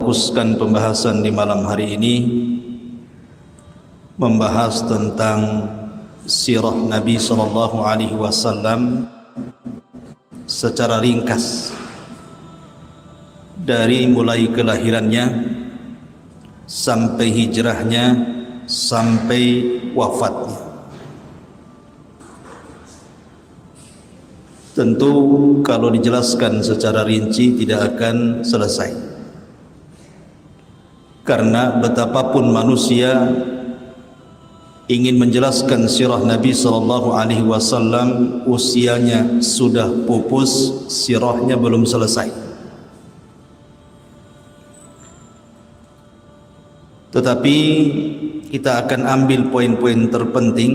Fokuskan pembahasan di malam hari ini membahas tentang sirah Nabi SAW secara ringkas dari mulai kelahirannya sampai hijrahnya sampai wafatnya. Tentu kalau dijelaskan secara rinci tidak akan selesai, karena betapapun manusia ingin menjelaskan sirah Nabi SAW, usianya sudah pupus, sirahnya belum selesai. Tetapi kita akan ambil poin-poin terpenting,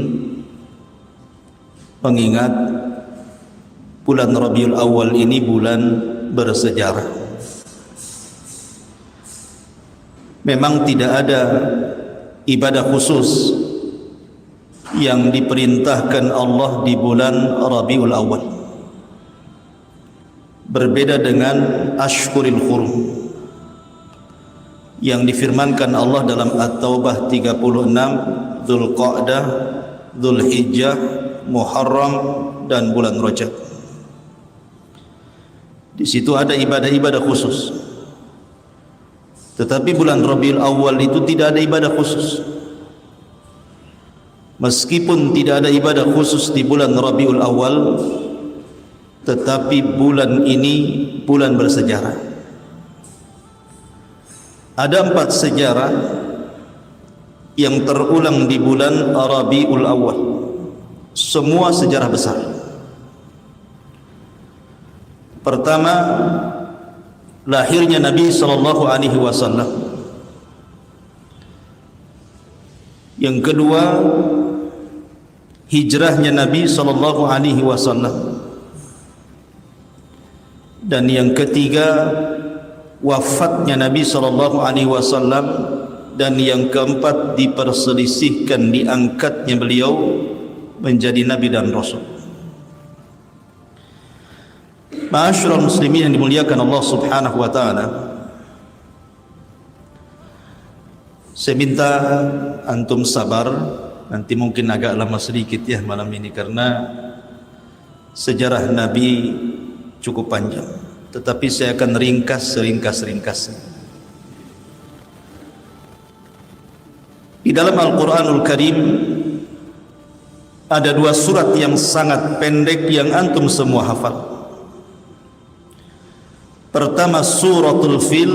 mengingat bulan Rabiul Awal ini bulan bersejarah. Memang tidak ada ibadah khusus yang diperintahkan Allah di bulan Rabiul Awal, berbeda dengan Ashhurul Hurum yang difirmankan Allah dalam At-Taubah 36, Dzulqa'dah, Dzulhijjah, Muharram dan bulan Rajab. Di situ ada ibadah-ibadah khusus. Tetapi bulan Rabiul Awal itu tidak ada ibadah khusus. Meskipun tidak ada ibadah khusus di bulan Rabiul Awal, tetapi bulan ini bulan bersejarah. Ada 4 sejarah yang terulang di bulan Rabiul Awal. Semua sejarah besar. Pertama, lahirnya Nabi SAW. Yang kedua, hijrahnya Nabi SAW. Dan yang ketiga, wafatnya Nabi SAW. Dan yang keempat, diperselisihkan diangkatnya beliau menjadi Nabi dan Rasul. Ma'asyiral muslimin yang dimuliakan Allah Subhanahu wa taala, saya minta antum sabar, nanti mungkin agak lama sedikit ya malam ini, karena sejarah Nabi cukup panjang, tetapi saya akan ringkas seringkas-ringkasnya. Di dalam Al-Quranul Karim ada 2 surat yang sangat pendek yang antum semua hafal. Pertama suratul Fil,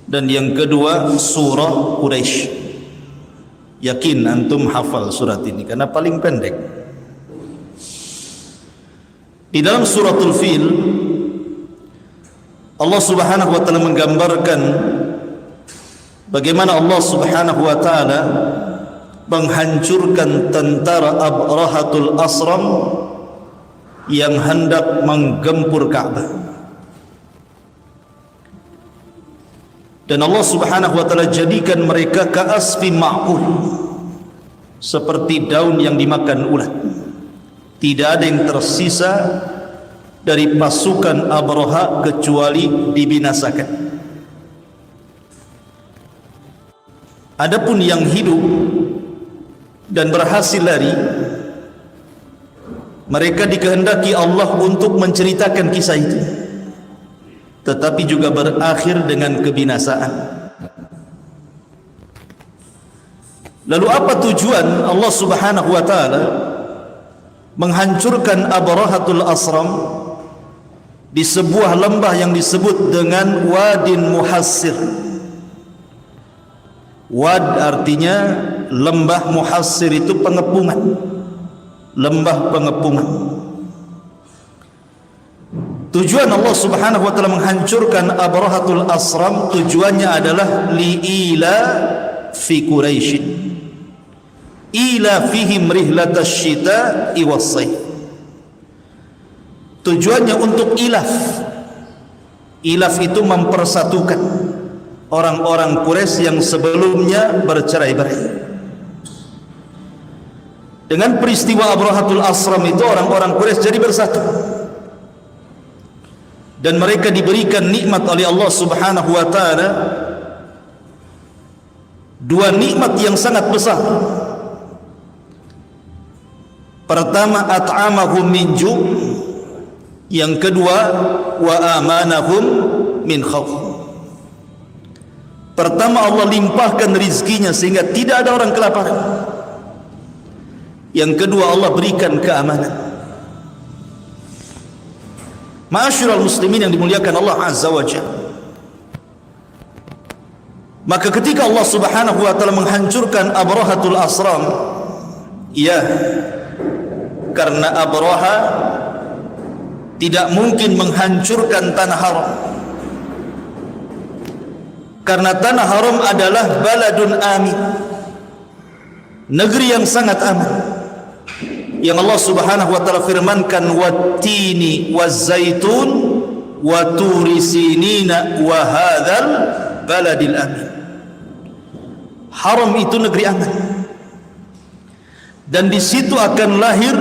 dan yang kedua surah Quraisy. Yakin antum hafal surat ini karena paling pendek. Di dalam suratul Fil, Allah Subhanahu wa taala menggambarkan bagaimana Allah Subhanahu wa taala menghancurkan tentara Abrahatul Asram yang hendak menggempur Ka'bah. Dan Allah Subhanahu wa taala jadikan mereka ka'asfi ma'kul, seperti daun yang dimakan ulat. Tidak ada yang tersisa dari pasukan Abraha kecuali dibinasakan. Adapun yang hidup dan berhasil lari, mereka dikehendaki Allah untuk menceritakan kisah itu, tetapi juga berakhir dengan kebinasaan. Lalu apa tujuan Allah Subhanahu wa taala menghancurkan Abrahatul Asram di sebuah lembah yang disebut dengan Wadin Muhassir? Wad artinya lembah, Muhassir itu pengepungan, lembah pengepungan. Tujuan Allah Subhanahu wa taala menghancurkan Abrahatul Asram, tujuannya adalah li'ila fi Quraisy, ila fihim rihlatash syita'i was-sayf. Tujuannya untuk ilaf. Ilaf itu mempersatukan orang-orang Quraisy yang sebelumnya bercerai-berai. Dengan peristiwa Abrahatul Asram itu orang-orang Quraisy jadi bersatu. dan mereka diberikan nikmat oleh Allah Subhanahu wa taala, dua nikmat yang sangat besar. Pertama, at'amahum min ju', yang kedua, wa amanahum min khauf. Pertama, Allah limpahkan rizkinya sehingga tidak ada orang kelaparan. Yang kedua, Allah berikan keamanan. Ma'asyiral muslimin yang dimuliakan Allah Azza wa Jalla, maka ketika Allah Subhanahu wa taala menghancurkan Abrahatul Asram, ya, karena Abraha tidak mungkin menghancurkan tanah haram, karena tanah haram adalah baladun amin, negeri yang sangat aman, yang Allah Subhanahu wa taala firmankan, wattini wazzaitun wa turi sinina wa hadzal baladil amin. Haram itu negeri aman, dan di situ akan lahir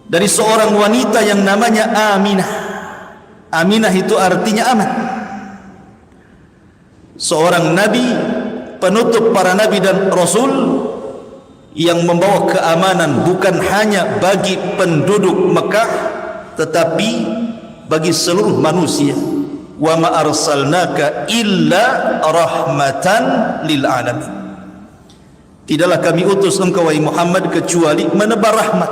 dari seorang wanita yang namanya Aminah. Aminah itu artinya aman. Seorang nabi, penutup para nabi dan rasul, yang membawa keamanan bukan hanya bagi penduduk Mekah, tetapi bagi seluruh manusia. Wa ma arsalnaka illa rahmatan lil alamin. Tidaklah kami utus engkau wahai Muhammad kecuali menebar rahmat.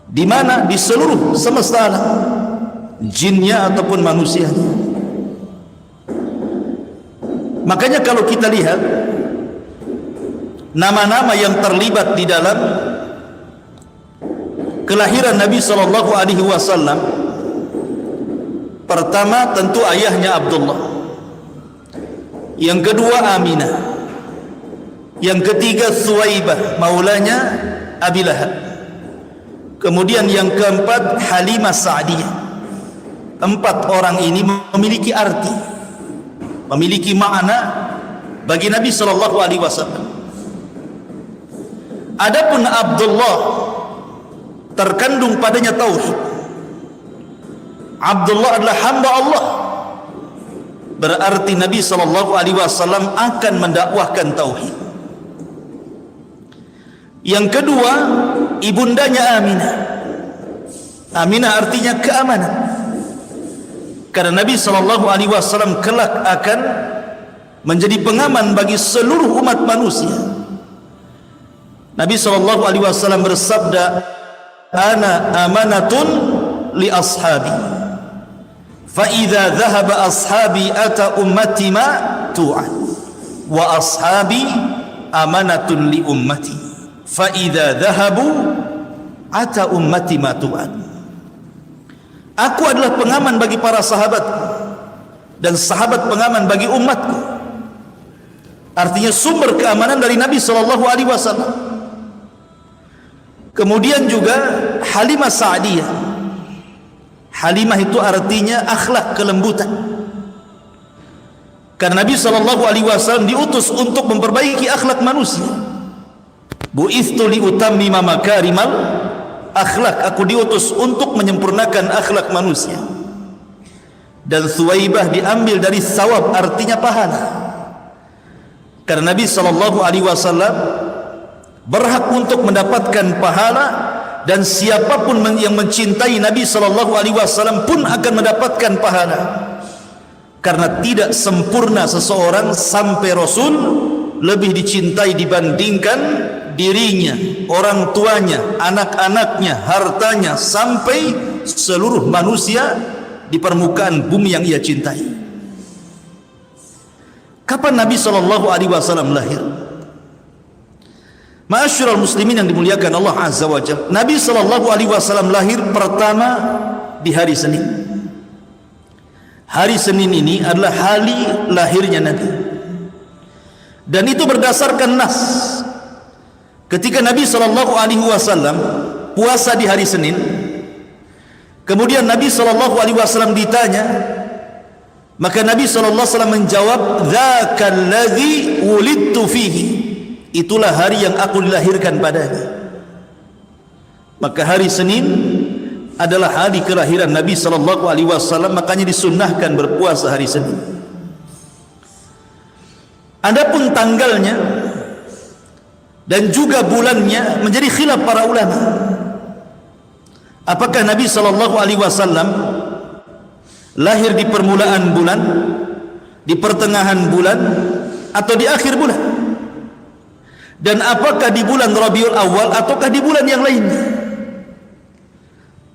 Di mana? Di seluruh semesta alam, jinnya ataupun manusianya. Makanya kalau kita lihat nama-nama yang terlibat di dalam kelahiran Nabi sallallahu alaihi wasallam, pertama tentu ayahnya Abdullah, yang kedua Aminah, yang ketiga Suwaibah maulanya Abi Lahab, kemudian yang keempat Halimah Sa'diyah. Empat orang ini memiliki arti, memiliki makna bagi Nabi sallallahu alaihi wasallam. Adapun Abdullah terkandung padanya tauhid. Abdullah adalah hamba Allah, berarti Nabi sallallahu alaihi wasallam akan mendakwahkan tauhid. Yang kedua, ibundanya Aminah. Aminah artinya keamanan, karena Nabi sallallahu alaihi wasallam kelak akan menjadi pengaman bagi seluruh umat manusia. Nabi sallallahu alaihi wasallam bersabda, "Ana amanatun li ashabi. Fa idza dhahaba ashabi ata ummati ma tu'ad. Wa ashabi amanatun li ummati. Fa idza dhahabu ata ummati ma tu'ad." Aku adalah pengaman bagi para sahabatku, dan sahabat pengaman bagi umatku. Artinya sumber keamanan dari Nabi sallallahu alaihi wasallam. Kemudian juga Halimah Sa'diyah. Halimah itu artinya akhlak, kelembutan. Karena Nabi sallallahu alaihi wasallam diutus untuk memperbaiki akhlak manusia. Bu'itstu li utammima makarimal akhlak. Aku diutus untuk menyempurnakan akhlak manusia. Dan Suwaibah diambil dari sawab, artinya pahala. Karena Nabi sallallahu alaihi wasallam berhak untuk mendapatkan pahala, dan siapapun yang mencintai Nabi sallallahu alaihi wasallam pun akan mendapatkan pahala. Karena tidak sempurna seseorang sampai Rasul lebih dicintai dibandingkan dirinya, orang tuanya, anak-anaknya, hartanya, sampai seluruh manusia di permukaan bumi yang ia cintai. Kapan Nabi sallallahu alaihi wasallam lahir? Ma'asyiral muslimin yang dimuliakan Allah Azza wa Jalla, Nabi sallallahu alaihi wasallam lahir pertama di hari Senin. Hari Senin ini adalah hari lahirnya Nabi, dan itu berdasarkan nas. Ketika Nabi sallallahu alaihi wasallam puasa di hari Senin, kemudian Nabi sallallahu alaihi wasallam ditanya, maka Nabi sallallahu alaihi wasallam menjawab, "Dzakal ladzi wulidtu fihi." Itulah hari yang aku dilahirkan padanya. Maka hari Senin adalah hari kelahiran Nabi sallallahu alaihi wasallam, makanya disunnahkan berpuasa hari Senin. Adapun tanggalnya dan juga bulannya menjadi khilaf para ulama. Apakah Nabi sallallahu alaihi wasallam lahir di permulaan bulan, di pertengahan bulan, atau di akhir bulan? Dan apakah di bulan Rabiul Awal ataukah di bulan yang lainnya?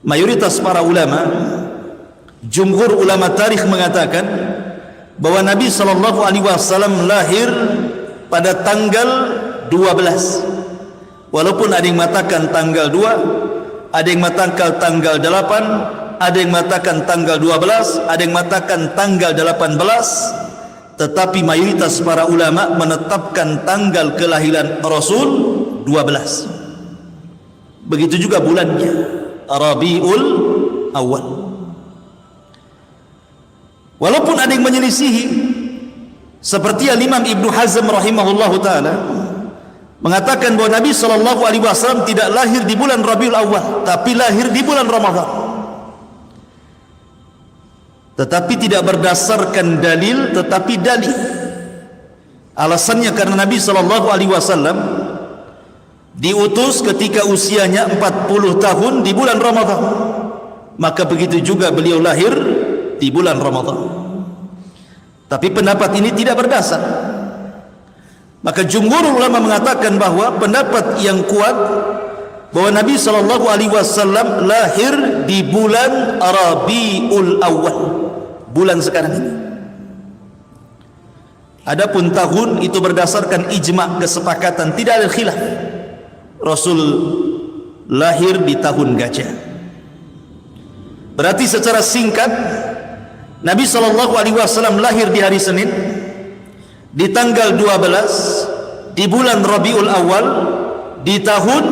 Mayoritas para ulama, jumhur ulama tarikh mengatakan bahwa Nabi sallallahu alaihi wasallam lahir pada tanggal 12. Walaupun ada yang mengatakan tanggal 2, ada yang mengatakan tanggal 8, ada yang mengatakan tanggal 12, ada yang mengatakan tanggal 18, tetapi mayoritas para ulama menetapkan tanggal kelahiran Rasul 12. Begitu juga bulannya, Rabiul Awal. Walaupun ada yang menyelisihi, seperti Imam Ibnu Hazm rahimahullahu taala mengatakan bahwa Nabi sallallahu alaihi wasallam tidak lahir di bulan Rabiul Awal, tapi lahir di bulan Ramadan. Tetapi tidak berdasarkan dalil, tetapi dalil. Alasannya karena Nabi sallallahu alaihi wasallam diutus ketika usianya 40 tahun di bulan Ramadan, maka begitu juga beliau lahir di bulan Ramadan. Tapi pendapat ini tidak berdasar. Maka jumhur ulama mengatakan bahwa pendapat yang kuat bahwa Nabi sallallahu alaihi wasallam lahir di bulan Rabiul Awal, bulan sekarang ini. Adapun tahun itu berdasarkan ijma', kesepakatan, tidak ada khilaf. Rasul lahir di tahun gajah. Berarti secara singkat Nabi sallallahu alaihi wasallam lahir di hari Senin, di tanggal 12, di bulan Rabiul Awal, di tahun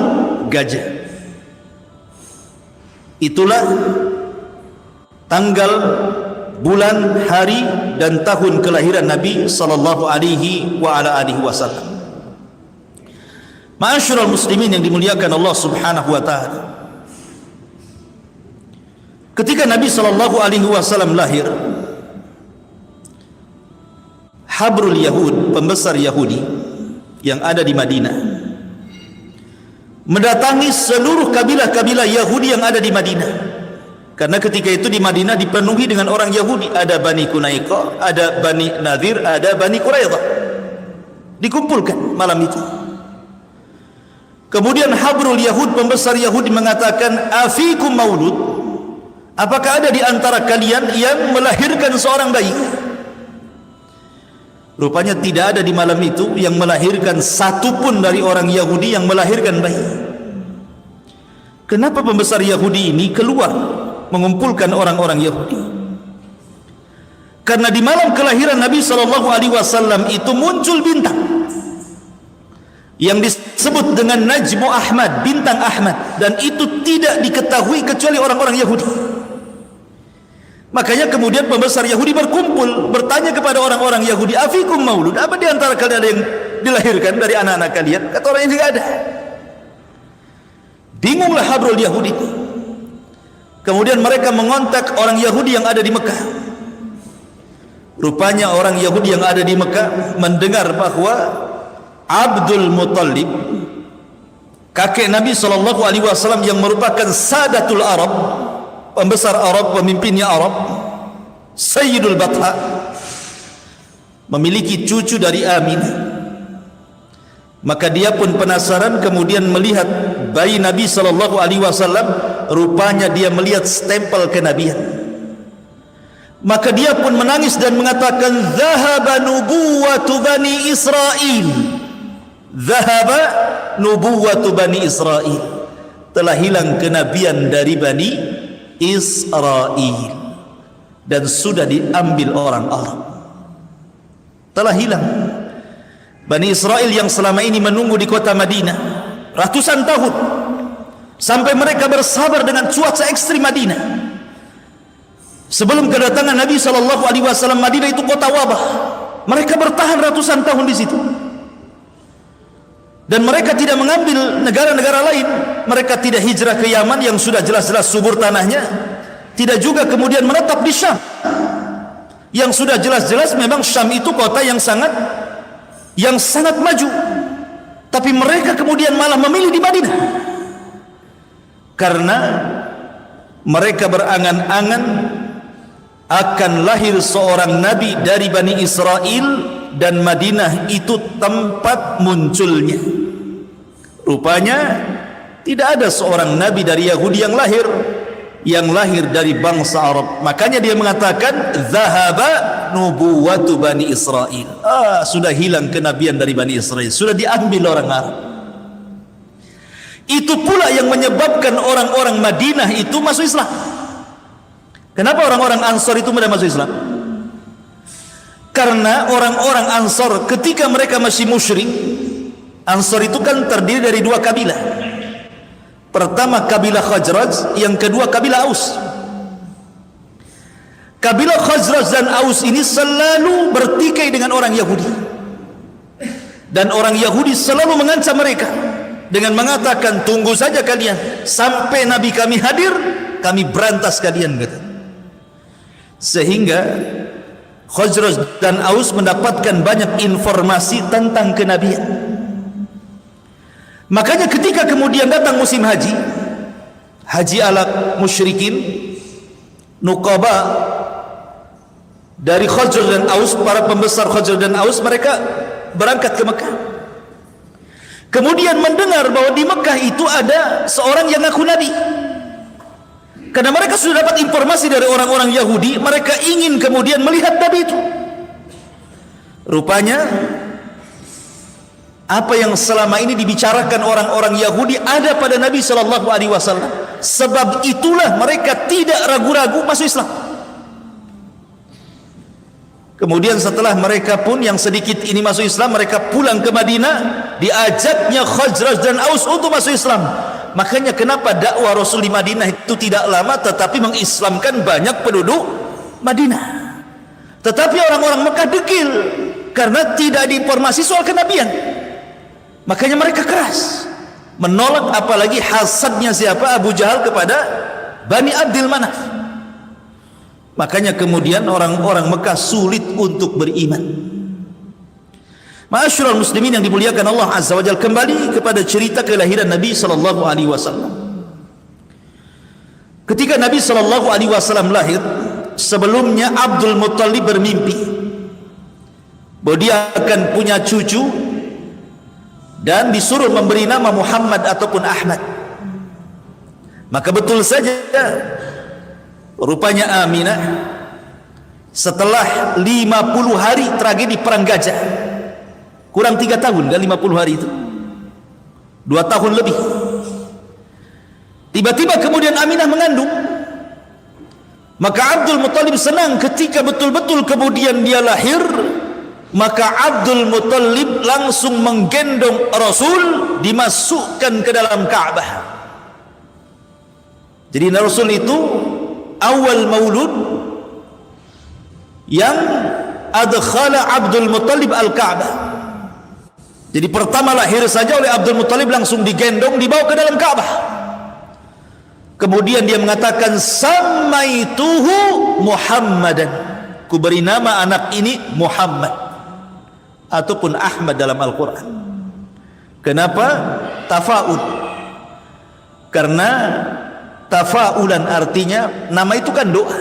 gajah. Itulah tanggal, bulan, hari dan tahun kelahiran Nabi sallallahu alaihi wasallam. Ma'asyiral muslimin yang dimuliakan Allah Subhanahu wa taala. Ketika Nabi sallallahu alaihi wasallam lahir, habrul Yahud, pembesar Yahudi yang ada di Madinah, mendatangi seluruh kabilah-kabilah Yahudi yang ada di Madinah. Karena ketika itu di Madinah dipenuhi dengan orang Yahudi, ada Bani Qunaiqah, ada Bani Nadir, ada Bani Quraidah. Dikumpulkan malam itu. Kemudian habrul Yahud, pembesar Yahudi mengatakan, afikum maulud, apakah ada di antara kalian yang melahirkan seorang bayi? Rupanya tidak ada di malam itu yang melahirkan satupun dari orang Yahudi yang melahirkan bayi. Kenapa pembesar Yahudi ini keluar mengumpulkan orang-orang Yahudi? Karena di malam kelahiran Nabi sallallahu alaihi wasallam itu muncul bintang yang disebut dengan Najmu Ahmad, bintang Ahmad, dan itu tidak diketahui kecuali orang-orang Yahudi. Makanya kemudian pembesar Yahudi berkumpul, bertanya kepada orang-orang Yahudi, afikum maulud, apa di antara kalian ada yang dilahirkan dari anak-anak kalian? Kata orang yang tidak ada. Bingunglah habrul Yahudi. Kemudian mereka mengontak orang Yahudi yang ada di Mekah. Rupanya orang Yahudi yang ada di Mekah mendengar bahwa Abdul Muttalib, kakek Nabi sallallahu alaihi wasallam yang merupakan Sadatul Arab, pembesar Arab, pemimpinnya Arab, Sayyidul Batha, memiliki cucu dari Aminah. Maka dia pun penasaran, kemudian melihat bayi Nabi sallallahu alaihi wasallam, rupanya dia melihat stempel kenabian. Maka dia pun menangis dan mengatakan, "Dhahaba nubuwatu Bani Israil." Dhahaba nubuwatu Bani Israil. Telah hilang kenabian dari Bani Israil dan sudah diambil orang Arab. Telah hilang. Bani Israil yang selama ini menunggu di kota Madinah ratusan tahun, sampai mereka bersabar dengan cuaca ekstrim Madinah. Sebelum kedatangan Nabi SAW, Madinah itu kota wabah. Mereka bertahan ratusan tahun di situ, dan mereka tidak mengambil negara-negara lain. mereka tidak hijrah ke Yaman yang sudah jelas-jelas subur tanahnya, tidak juga kemudian menetap di Syam yang sudah jelas-jelas memang Syam itu kota yang sangat maju, tapi mereka kemudian malah memilih di Madinah karena mereka berangan-angan akan lahir seorang nabi dari Bani Israel dan Madinah itu tempat munculnya. Rupanya tidak ada seorang nabi dari Yahudi yang lahir dari bangsa Arab. Makanya dia mengatakan zahaba nubuwatu Bani Israel. Sudah hilang kenabian dari Bani Israel, sudah diambil orang Arab. Itu pula yang menyebabkan orang-orang Madinah itu masuk Islam. Kenapa orang-orang Ansor itu mudah masuk Islam? Karena orang-orang Ansor ketika mereka masih musyrik, Ansor itu kan terdiri dari dua kabilah. Pertama kabilah Khazraj, yang kedua kabilah Aus. Kabilah Khazraj dan Aus ini selalu bertikai dengan orang Yahudi, dan orang Yahudi selalu mengancam mereka dengan mengatakan, tunggu saja kalian sampai Nabi kami hadir, kami berantas kalian, kata. Sehingga Khazraj dan Aus mendapatkan banyak informasi tentang kenabian. Makanya ketika kemudian datang musim haji ala musyrikin, nuqaba dari Khazraj dan Aus, para pembesar Khazraj dan Aus, mereka berangkat ke Mekah. Kemudian mendengar bahwa di Mekah itu ada seorang yang ngaku nabi. Karena mereka sudah dapat informasi dari orang-orang Yahudi, mereka ingin kemudian melihat nabi itu. Rupanya apa yang selama ini dibicarakan orang-orang Yahudi ada pada Nabi sallallahu alaihi wasallam. Sebab itulah mereka tidak ragu-ragu masuk Islam. Kemudian setelah mereka pun yang sedikit ini masuk Islam, mereka pulang ke Madinah, diajaknya Khazraj dan Aus untuk masuk Islam. Makanya kenapa dakwah Rasul di Madinah itu tidak lama tetapi mengislamkan banyak penduduk Madinah. Tetapi orang-orang Mekah dekil karena tidak diinformasi soal kenabian. Makanya mereka keras menolak, apalagi hasadnya siapa? Abu Jahal kepada Bani Abdil Manaf. Makanya kemudian orang-orang Mekah sulit untuk beriman. Ma'asyiral muslimin yang dimuliakan Allah Azza wa Jalla, kembali kepada cerita kelahiran Nabi sallallahu alaihi wasallam. Ketika Nabi sallallahu alaihi wasallam lahir, sebelumnya Abdul Muttalib bermimpi bahwa dia akan punya cucu dan disuruh memberi nama Muhammad ataupun Ahmad. Maka betul saja, rupanya Aminah setelah 50 hari tragedi perang Gajah, kurang 3 tahun kan 50 hari itu, 2 tahun lebih, tiba-tiba kemudian Aminah mengandung. Maka Abdul Muttalib senang ketika betul-betul kemudian dia lahir. Maka Abdul Muttalib langsung menggendong Rasul, dimasukkan ke dalam Ka'bah. Jadi Rasul itu awal maulud yang adkhala Abdul Muttalib al-Ka'bah. Jadi pertama lahir saja oleh Abdul Muttalib langsung digendong, dibawa ke dalam Ka'bah. Kemudian dia mengatakan, samaituhu Muhammadan, ku beri nama anak ini Muhammad ataupun Ahmad dalam Al-Quran. Kenapa? Tafa'ul. Karena tafa'ulan artinya nama itu kan doa.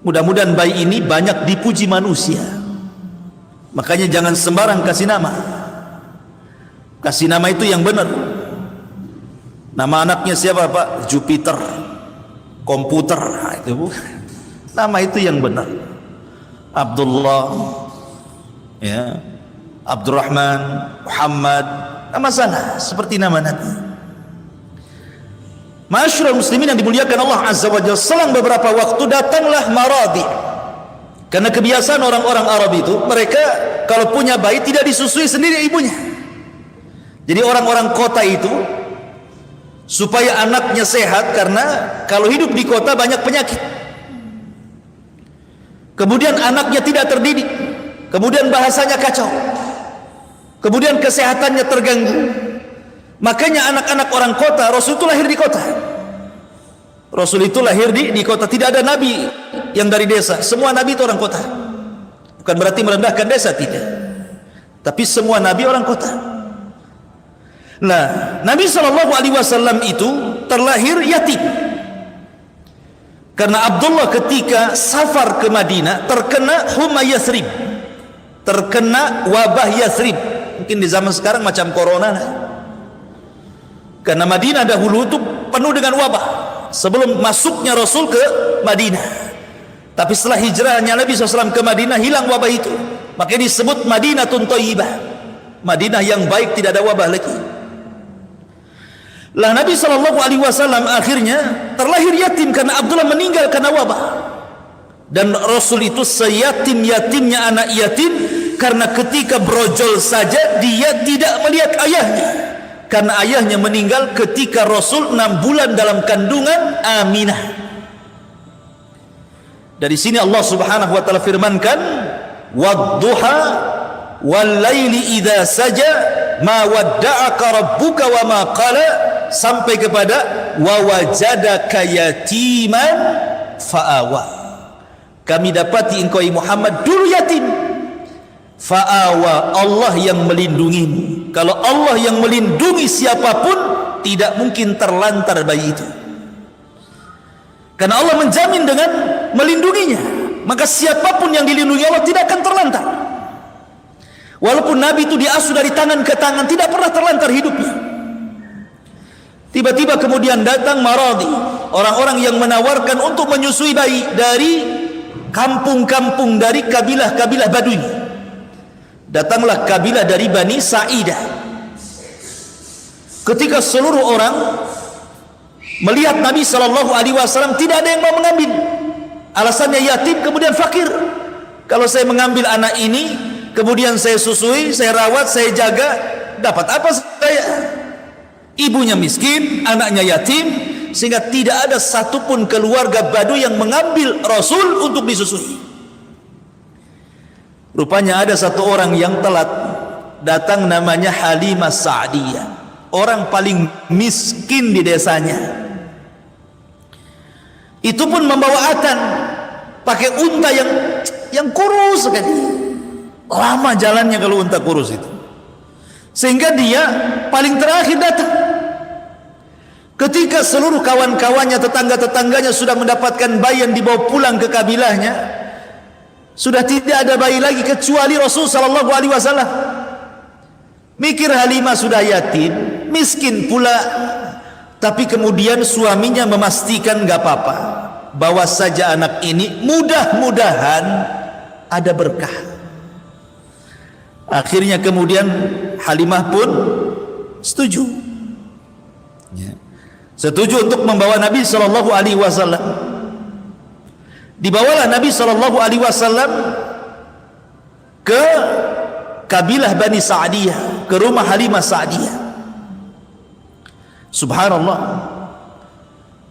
Mudah-mudahan bayi ini banyak dipuji manusia. Makanya jangan sembarang kasih nama. Kasih nama itu yang benar. Nama anaknya siapa Pak? Jupiter, komputer, itu nama itu yang benar. Abdullah, ya, Abdurrahman, Muhammad, nama salah seperti nama Nabi. Ma'asyiral muslimin yang dimuliakan Allah Azza wa Jalla, selang beberapa waktu datanglah maradi. Karena kebiasaan orang-orang Arab itu, mereka kalau punya bayi tidak disusui sendiri ibunya. Jadi orang-orang kota itu supaya anaknya sehat, karena kalau hidup di kota banyak penyakit. Kemudian anaknya tidak terdidik, kemudian bahasanya kacau, kemudian kesehatannya terganggu. Makanya anak-anak orang kota, Rasul itu lahir di kota. Rasul itu lahir di kota. Tidak ada nabi yang dari desa. Semua nabi itu orang kota. Bukan berarti merendahkan desa, tidak. Tapi semua nabi orang kota. Nah, Nabi SAW itu terlahir yatim. Karena Abdullah ketika safar ke Madinah terkena huma Yathrib, terkena wabah Yathrib. Mungkin di zaman sekarang macam corona lah. Karena Madinah dahulu itu penuh dengan wabah sebelum masuknya Rasul ke Madinah. Tapi setelah hijrahnya Nabi SAW ke Madinah, hilang wabah itu. Makanya disebut Madinatun Thayyibah, Madinah yang baik, tidak ada wabah lagi. Lah Nabi SAW akhirnya terlahir yatim karena Abdullah meninggal karena wabah. Dan Rasul itu seyatim-yatimnya anak yatim, karena ketika brojol saja dia tidak melihat ayahnya, karena ayahnya meninggal ketika Rasul 6 bulan dalam kandungan Aminah. Dari sini Allah Subhanahu wa taala firmankan, "Wadduha wal laili idza saja ma wadda'aka rabbuka wa ma qala", sampai kepada wa wajadaka yatiman fa'awa. Kami dapati engkau Muhammad dulu yatim, fa'awa, Allah yang melindungimu. Kalau Allah yang melindungi siapapun, tidak mungkin terlantar bayi itu. Karena Allah menjamin dengan melindunginya, maka siapapun yang dilindungi Allah tidak akan terlantar. Walaupun Nabi itu diasuh dari tangan ke tangan, tidak pernah terlantar hidupnya. Tiba-tiba kemudian datang maradi, orang-orang yang menawarkan untuk menyusui bayi dari kampung-kampung, dari kabilah-kabilah Badui. Datanglah kabilah dari Bani Sa'idah. Ketika seluruh orang melihat Nabi SAW, tidak ada yang mau mengambil. Alasannya yatim, kemudian fakir. Kalau saya mengambil anak ini, kemudian saya susui, saya rawat, saya jaga, dapat apa saya? Ibunya miskin, anaknya yatim, sehingga tidak ada satupun keluarga Badui yang mengambil Rasul untuk disusui. Rupanya ada satu orang yang telat datang, namanya Halimah Sa'diyah, orang paling miskin di desanya. Itu pun membawa atan, pakai unta yang kurus sekali. Lama jalannya kalau unta kurus itu, sehingga dia paling terakhir datang. Ketika seluruh kawan-kawannya, tetangga-tetangganya sudah mendapatkan bayi yang dibawa pulang ke kabilahnya, sudah tidak ada bayi lagi kecuali Rasul sallallahu alaihi wasallam. Mikir Halimah sudah yatim, miskin pula, tapi kemudian suaminya memastikan enggak apa-apa, bawa saja anak ini, mudah-mudahan ada berkah. Akhirnya kemudian Halimah pun setuju, setuju untuk membawa Nabi sallallahu alaihi wasallam. Dibawalah Nabi sallallahu alaihi wasallam ke kabilah Bani Sa'diyah, ke rumah Halimah Sa'diyah. Subhanallah,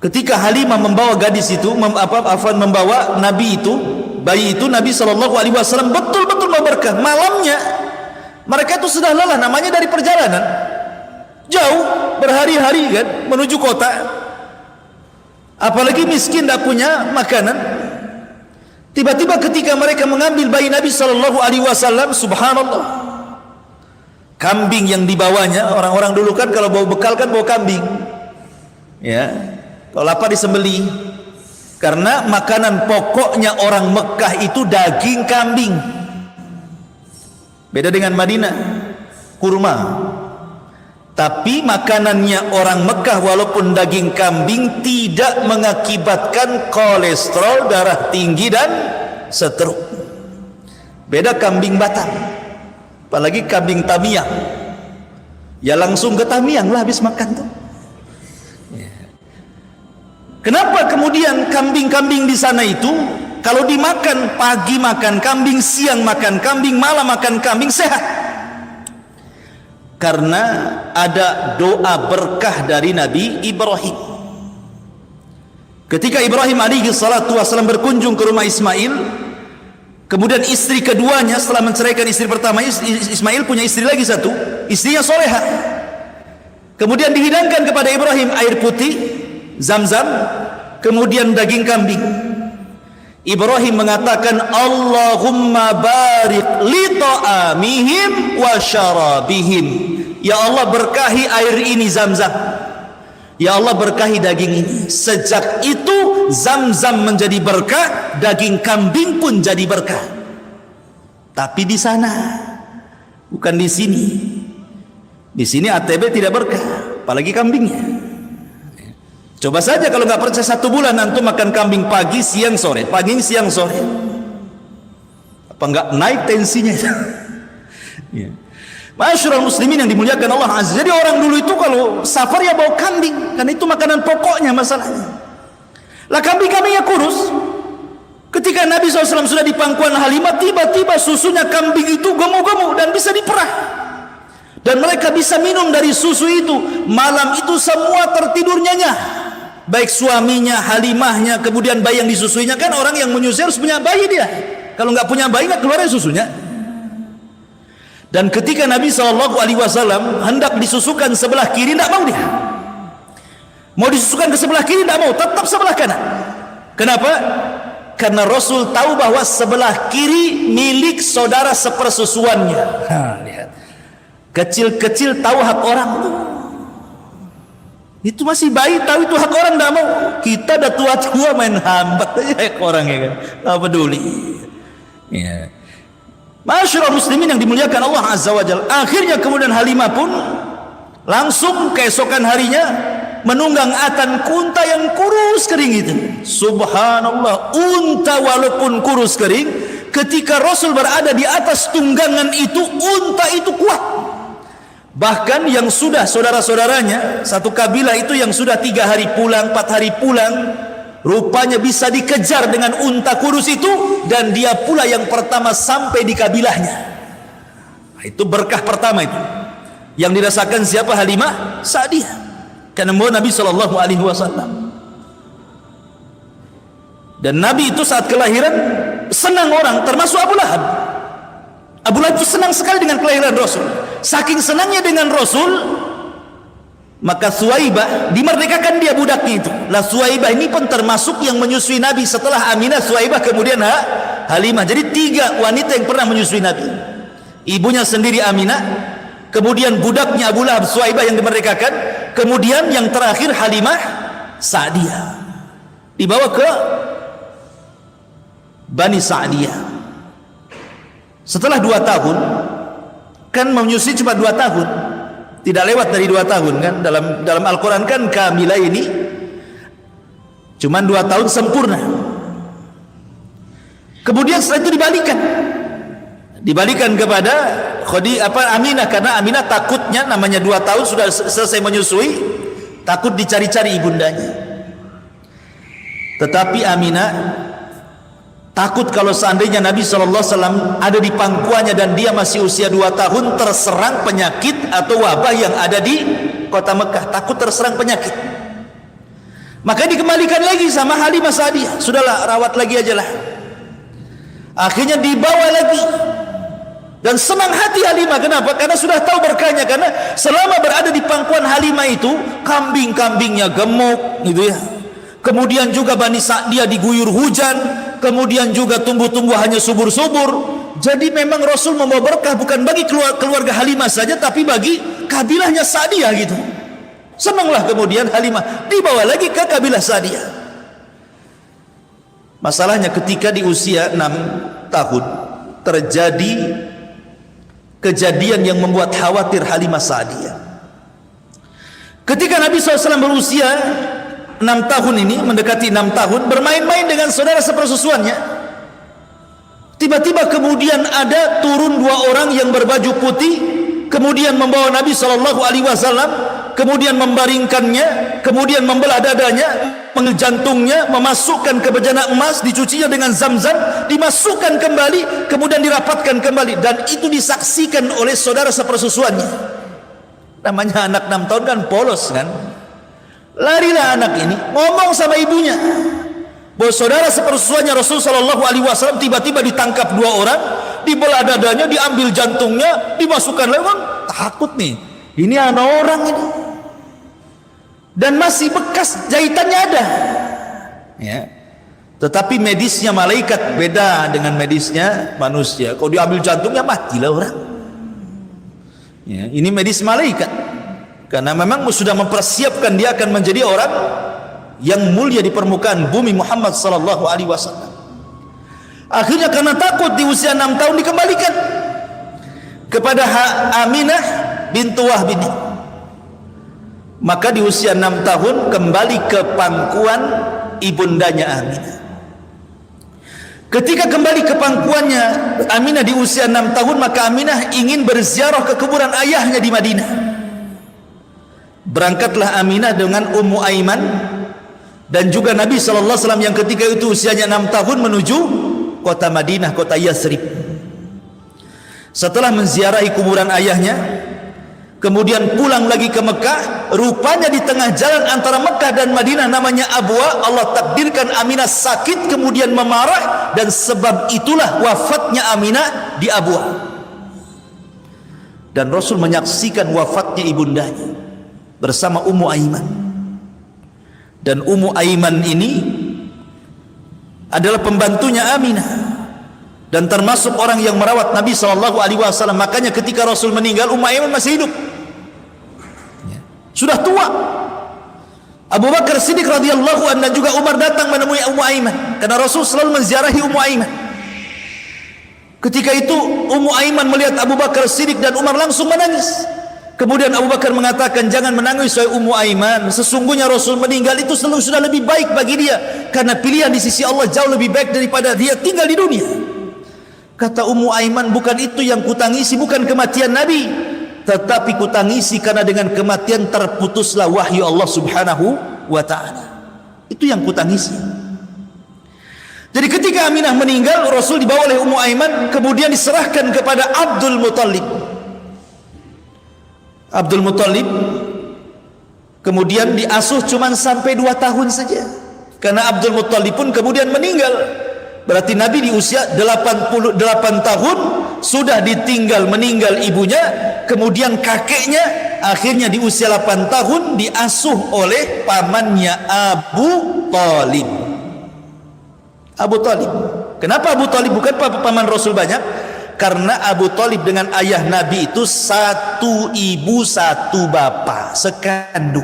ketika Halimah membawa gadis itu, membawa Nabi itu, bayi itu, Nabi sallallahu alaihi wasallam betul-betul memberkah. Malamnya mereka itu sudah lelah, namanya dari perjalanan jauh, berhari-hari kan menuju kota, apalagi miskin, tidak punya makanan. Tiba-tiba ketika mereka mengambil bayi Nabi sallallahu alaihi wasallam, subhanallah, kambing yang dibawanya, orang-orang dulu kan kalau bawa bekal kan bawa kambing, ya, kalau lapar disembelih. Karena makanan pokoknya orang Mekah itu daging kambing. Beda dengan Madinah, kurma. Tapi makanannya orang Mekah walaupun daging kambing tidak mengakibatkan kolesterol, darah tinggi dan stroke. Beda kambing Batam, apalagi kambing Tamiang, ya langsung ke Tamiang lah habis makan tuh. Kenapa kemudian kambing-kambing di sana itu kalau dimakan, pagi makan kambing, siang makan kambing, malam makan kambing, sehat? Karena ada doa berkah dari Nabi Ibrahim. Ketika Ibrahim alaihi salatu wasallam berkunjung ke rumah Ismail, kemudian istri keduanya setelah menceraikan istri pertama, Ismail punya istri lagi satu, istrinya solehah. Kemudian dihidangkan kepada Ibrahim air putih Zam-zam, kemudian daging kambing. Ibrahim mengatakan, Allahumma barik li ta'amihim wa syarabihim. Ya Allah, berkahi air ini Zam-zam. Ya Allah, berkahi daging ini. Sejak itu Zam-zam menjadi berkah, daging kambing pun jadi berkah. Tapi di sana, bukan di sini. Di sini ATB tidak berkah, apalagi kambingnya. Coba saja kalau nggak percaya, 1 bulan antum makan kambing pagi, siang, sore, pagi, siang, sore. Apa nggak naik tensinya? Ya. Masyarul muslimin yang dimuliakan Allah Azza. Jadi orang dulu itu kalau safar ya bawa kambing, karena itu makanan pokoknya masalahnya. Lah kambing-kambingnya kurus. Ketika Nabi SAW sudah di pangkuan Halimah, tiba-tiba susunya kambing itu gemuk-gemuk dan bisa diperah. Dan mereka bisa minum dari susu itu. Malam itu semua tertidur nyenyak. Baik suaminya, Halimahnya, kemudian bayi yang disusuinya. Kan orang yang menyusui harus punya bayi dia. Kalau nggak punya bayi nggak keluar susunya. Dan ketika Nabi SAW hendak disusukan sebelah kiri, tidak mau dia. Mau disusukan ke sebelah kiri, tidak mau, tetap sebelah kanan. Kenapa? Karena Rasul tahu bahwa sebelah kiri milik saudara sepersusuannya. Lihat. Kecil-kecil tahu hak orang. Itu masih bayi tahu itu hak orang, tidak mau. Kita dah tua-tua main hambat aja hak orang ya kan. Tidak peduli. Ya. Masyarul muslimin yang dimuliakan Allah Azza wa Jalla. Akhirnya kemudian Halimah pun langsung keesokan harinya menunggang atan unta yang kurus kering itu. Subhanallah, unta walaupun kurus kering, ketika Rasul berada di atas tunggangan itu, unta itu kuat. Bahkan yang sudah saudara-saudaranya, satu kabilah itu yang sudah 3 hari pulang, 4 hari pulang, rupanya bisa dikejar dengan unta kurus itu, dan dia pula yang pertama sampai di kabilahnya. Nah, itu berkah pertama itu. Yang dirasakan siapa? Halimah Sa'diyah. Karena Nabi SAW. Dan Nabi itu saat kelahiran senang orang, termasuk Abu Lahab. Abu Lahab itu senang sekali dengan kelahiran Rasul. Saking senangnya dengan Rasul, maka Suwaibah dimerdekakan dia budaknya itu. Lah Suwaibah ini pun termasuk yang menyusui Nabi setelah Aminah, Suwaibah, kemudian Halimah. Jadi 3 wanita yang pernah menyusui Nabi. Ibunya sendiri Aminah, kemudian budaknya Abu Lahab, Suwaibah yang dimerdekakan, kemudian yang terakhir Halimah Sa'diyah. Dibawa ke Bani Sa'diyah. Setelah 2 tahun, kan menyusui cuma 2 tahun, tidak lewat dari 2 tahun kan. Dalam Al-Quran kan kamilah ini cuma 2 tahun sempurna. Kemudian setelah itu dibalikan kepada Aminah, karena Aminah takutnya namanya 2 tahun sudah selesai menyusui, takut dicari-cari ibundanya. Tetapi Aminah takut kalau seandainya Nabi SAW ada di pangkuannya dan dia masih usia 2 tahun terserang penyakit atau wabah yang ada di kota Mekah. Takut terserang penyakit. Maka dikembalikan lagi sama Halimah Sa'diyah. Sudahlah, rawat lagi aja lah. Akhirnya dibawa lagi. Dan senang hati Halimah. Kenapa? Karena sudah tahu berkahnya. Karena selama berada di pangkuan Halimah itu, kambing-kambingnya gemuk gitu ya. Kemudian juga Bani Sa'diyah diguyur hujan, kemudian juga tumbuh-tumbuhannya subur-subur. Jadi memang Rasul membawa berkah bukan bagi keluarga Halimah saja, tapi bagi kabilahnya Sa'diyah gitu. Senanglah kemudian Halimah dibawa lagi ke kabilah Sa'diyah. Masalahnya ketika di usia 6 tahun terjadi kejadian yang membuat khawatir Halimah Sa'diyah. Ketika Nabi SAW berusia 6 tahun ini, mendekati 6 tahun, bermain-main dengan saudara sepersusuannya, tiba-tiba kemudian ada turun 2 orang yang berbaju putih, kemudian membawa Nabi SAW, kemudian membaringkannya, kemudian membelah dadanya, mengambil jantungnya, memasukkan ke bejana emas, dicucinya dengan Zam-zam, dimasukkan kembali, kemudian dirapatkan kembali, dan itu disaksikan oleh saudara sepersusuannya. Namanya anak 6 tahun kan polos kan. Larilah anak ini ngomong sama ibunya bahwa saudara sepersusuannya Rasul SAW tiba-tiba ditangkap 2 orang, dibelah dadanya, diambil jantungnya, dimasukkan lagi. Takut nih, ini anak orang ini. dan masih bekas jahitannya ada. Ya. Tetapi medisnya malaikat beda dengan medisnya manusia. Kalau diambil jantungnya matilah orang. Ya, ini medis malaikat. Karena memang sudah mempersiapkan dia akan menjadi orang yang mulia di permukaan bumi, Muhammad sallallahu alaihi wasallam. Akhirnya karena takut di usia 6 tahun dikembalikan kepada Aminah bintu Wahb ini. Maka di usia 6 tahun kembali ke pangkuan ibundanya Aminah. Ketika kembali ke pangkuannya Aminah di usia 6 tahun, maka Aminah ingin berziarah ke kuburan ayahnya di Madinah. Berangkatlah Aminah dengan Ummu Aiman dan juga Nabi SAW yang ketika itu usianya 6 tahun menuju kota Madinah, kota Yathrib. Setelah menziarahi kuburan ayahnya, kemudian pulang lagi ke Mekah. Rupanya di tengah jalan antara Mekah dan Madinah namanya Abwa, Allah takdirkan Aminah sakit kemudian memarah, dan sebab itulah wafatnya Aminah di Abwa. Dan Rasul menyaksikan wafatnya ibundanya bersama Ummu Aiman. Dan Ummu Aiman ini adalah pembantunya Aminah dan termasuk orang yang merawat Nabi SAW. Makanya ketika Rasul meninggal, Ummu Aiman masih hidup, sudah tua. Abu Bakar Siddiq radhiyallahu anhu dan juga Umar datang menemui Ummu Aiman karena Rasul selalu menziarahi Ummu Aiman. Ketika itu Ummu Aiman melihat Abu Bakar Siddiq dan Umar langsung menangis. Kemudian Abu Bakar mengatakan, jangan menangis wahai Ummu Aiman, sesungguhnya Rasul meninggal itu selalu sudah lebih baik bagi dia, karena pilihan di sisi Allah jauh lebih baik daripada dia tinggal di dunia. Kata Ummu Aiman, bukan itu yang kutangisi, bukan kematian Nabi, tetapi kutangisi karena dengan kematian terputuslah wahyu Allah Subhanahu wa ta'ala. Itu yang kutangisi. Jadi ketika Aminah meninggal, Rasul dibawa oleh Ummu Aiman kemudian diserahkan kepada Abdul Muttalib. Abdul Muttalib kemudian diasuh cuma sampai 2 tahun saja, karena Abdul Muttalib pun kemudian meninggal. Berarti Nabi di usia 88 tahun sudah ditinggal, meninggal ibunya, kemudian kakeknya akhirnya di usia 8 tahun diasuh oleh pamannya Abu Talib. Abu Talib. Kenapa Abu Talib bukan paman Rasul banyak? Karena Abu Talib dengan ayah Nabi itu satu ibu satu bapa, sekandung.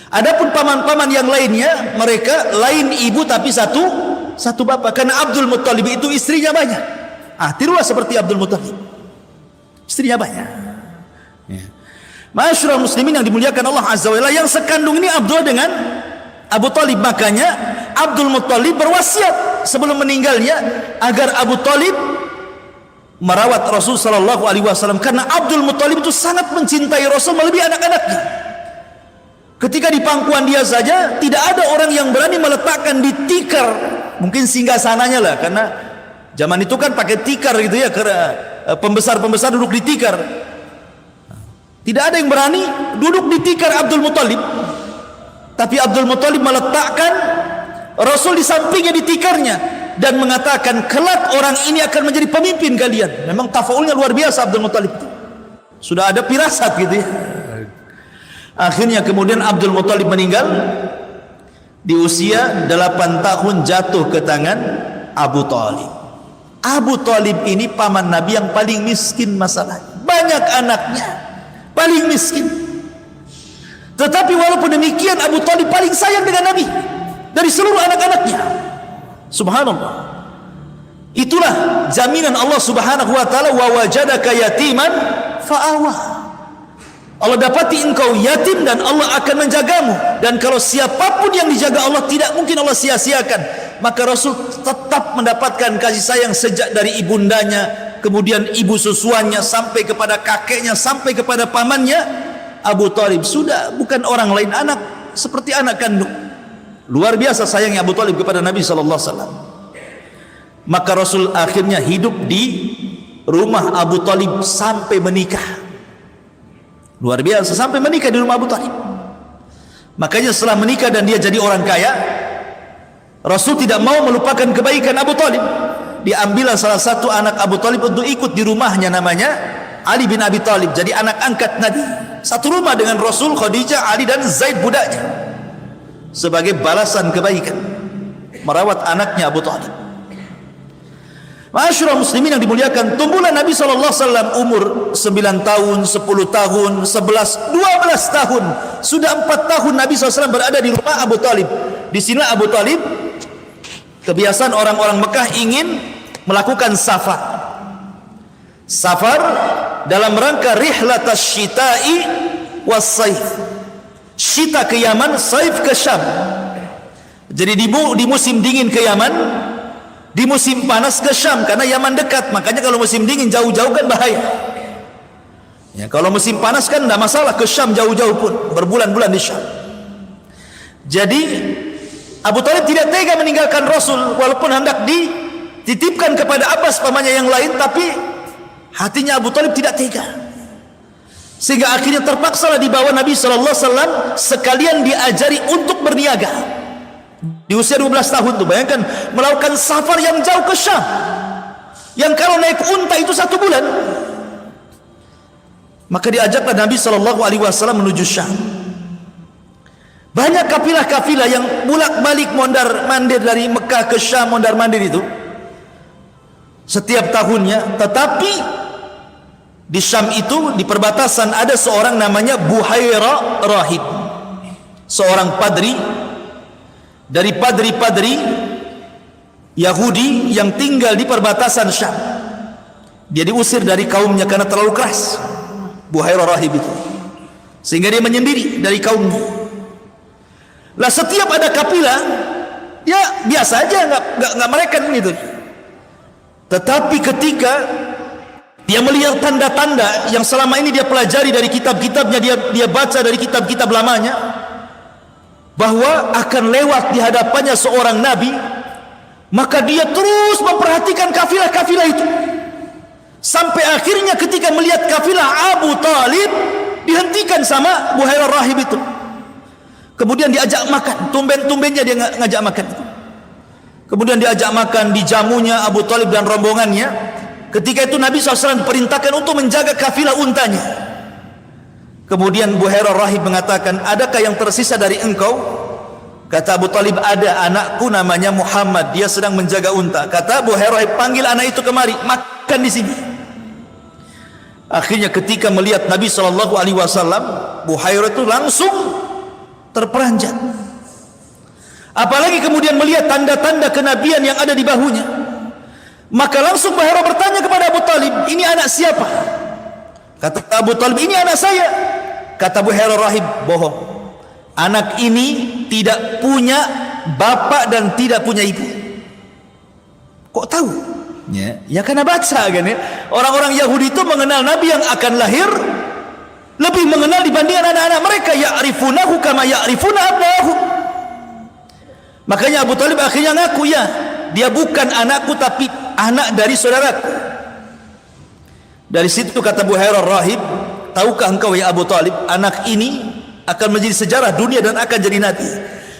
Adapun paman-paman yang lainnya, mereka lain ibu tapi satu bapa. Karena Abdul Muttalib itu istrinya banyak. Tirulah seperti Abdul Muttalib, istrinya banyak. Masyarul muslimin yang dimuliakan Allah Azza wa Jalla, yang sekandung ini Abdul dengan Abu Talib. Makanya Abdul Muttalib berwasiat sebelum meninggalnya agar Abu Talib merawat Rasul sallallahu alaihi wasallam, karena Abdul Muttalib itu sangat mencintai Rasul melebihi anak-anaknya. Ketika di pangkuan dia saja tidak ada orang yang berani meletakkan di tikar, mungkin singgasananya lah, karena zaman itu kan pakai tikar gitu ya, karena pembesar-pembesar duduk di tikar. Tidak ada yang berani duduk di tikar Abdul Muttalib, tapi Abdul Muttalib meletakkan Rasul di sampingnya di tikarnya dan mengatakan, kelak orang ini akan menjadi pemimpin kalian. Memang tafaulnya luar biasa Abdul Muttalib itu. Sudah ada firasat gitu ya. Akhirnya kemudian Abdul Muttalib meninggal di usia 8 tahun, jatuh ke tangan Abu Talib. Abu Talib ini paman Nabi yang paling miskin masalahnya. Banyak anaknya, paling miskin. Tetapi walaupun demikian Abu Talib paling sayang dengan Nabi dari seluruh anak-anaknya. Subhanallah. Itulah jaminan Allah Subhanahu wa taala, wa wajadaka yatiman fa'awa. Allah dapati engkau yatim dan Allah akan menjagamu. Dan kalau siapapun yang dijaga Allah, tidak mungkin Allah sia-siakan. Maka Rasul tetap mendapatkan kasih sayang sejak dari ibundanya, kemudian ibu susuannya, sampai kepada kakeknya, sampai kepada pamannya. Abu Talib sudah bukan orang lain, anak seperti anak kandung. Luar biasa sayangnya Abu Talib kepada Nabi SAW. Maka Rasul akhirnya hidup di rumah Abu Talib sampai menikah. Luar biasa, sampai menikah di rumah Abu Talib. Makanya setelah menikah dan dia jadi orang kaya, Rasul tidak mau melupakan kebaikan Abu Talib. Diambillah salah satu anak Abu Talib untuk ikut di rumahnya, namanya Ali bin Abi Thalib jadi anak angkat Nabi, satu rumah dengan Rasul, Khadijah, Ali dan Zaid budaknya, sebagai balasan kebaikan merawat anaknya Abu Thalib. Ma'asyiral muslimin yang dimuliakan, tumbuhlah Nabi SAW umur 9 tahun, 10 tahun, 11, 12 tahun. Sudah 4 tahun Nabi SAW berada di rumah Abu Thalib. Di sini Abu Thalib, kebiasaan orang-orang Mekah ingin melakukan safar. Safar dalam rangka rihlatas syita'i was saif. Syita ke Yaman, saif ke Syam. Jadi di musim dingin ke Yaman, di musim panas ke Syam, karena Yaman dekat. Makanya kalau musim dingin jauh-jauh kan bahaya ya. Kalau musim panas kan tidak masalah, ke Syam jauh-jauh pun, berbulan-bulan di Syam. Jadi Abu Thalib tidak tega meninggalkan Rasul, walaupun hendak dititipkan kepada Abbas pamannya yang lain, tapi hatinya Abu Thalib tidak tega, sehingga akhirnya terpaksalah dibawa Nabi SAW sekalian diajari untuk berniaga. Di usia 12 tahun tuh, bayangkan melakukan safar yang jauh ke Syam, yang kalau naik unta itu 1 bulan. Maka diajaklah Nabi SAW menuju Syam. Banyak kafilah-kafilah yang bolak-balik mondar-mandir dari Mekah ke Syam, mondar-mandir itu setiap tahunnya. Tetapi di Syam itu, di perbatasan, ada seorang namanya Buhaira Rahib, seorang padri dari padri-padri Yahudi yang tinggal di perbatasan Syam. Dia diusir dari kaumnya karena terlalu keras, Buhaira Rahib itu, sehingga dia menyendiri dari kaumnya. Lah setiap ada kapilah, ya biasa aja, nggak mereka gitu. Tetapi ketika dia melihat tanda-tanda yang selama ini dia pelajari dari kitab-kitabnya, dia baca dari kitab-kitab lamanya, bahwa akan lewat di hadapannya seorang nabi, maka dia terus memperhatikan kafilah-kafilah itu, sampai akhirnya ketika melihat kafilah Abu Thalib dihentikan sama Buhaira Rahib itu. Kemudian diajak makan, tumben-tumbennya dia ngajak makan. Kemudian diajak makan, dijamunya Abu Thalib dan rombongannya. Ketika itu Nabi SAW perintahkan untuk menjaga kafilah untanya. Kemudian Buhaira Rahib mengatakan, adakah yang tersisa dari engkau? Kata Abu Thalib, ada, anakku namanya Muhammad, dia sedang menjaga unta. Kata Buhaira Rahib, panggil anak itu kemari, makan di sini. Akhirnya ketika melihat Nabi SAW, Buhaira itu langsung terperanjat. Apalagi kemudian melihat tanda-tanda kenabian yang ada di bahunya. Maka langsung Buhaira bertanya kepada Abu Thalib, ini anak siapa? Kata Abu Thalib, ini anak saya. Kata Buhaira Rahib, bohong. Anak ini tidak punya bapak dan tidak punya ibu. Kok tahu? Ya karena baca kan ya. Orang-orang Yahudi itu mengenal Nabi yang akan lahir lebih mengenal dibandingkan anak-anak mereka. Ya'rifunahu kama ya'rifuna abna'ahum. Makanya Abu Thalib akhirnya ngaku, ya, dia bukan anakku tapi anak dari saudaraku. Dari situ kata Buhaira Rahib, tahukah engkau ya Abu Thalib, anak ini akan menjadi sejarah dunia dan akan jadi nabi.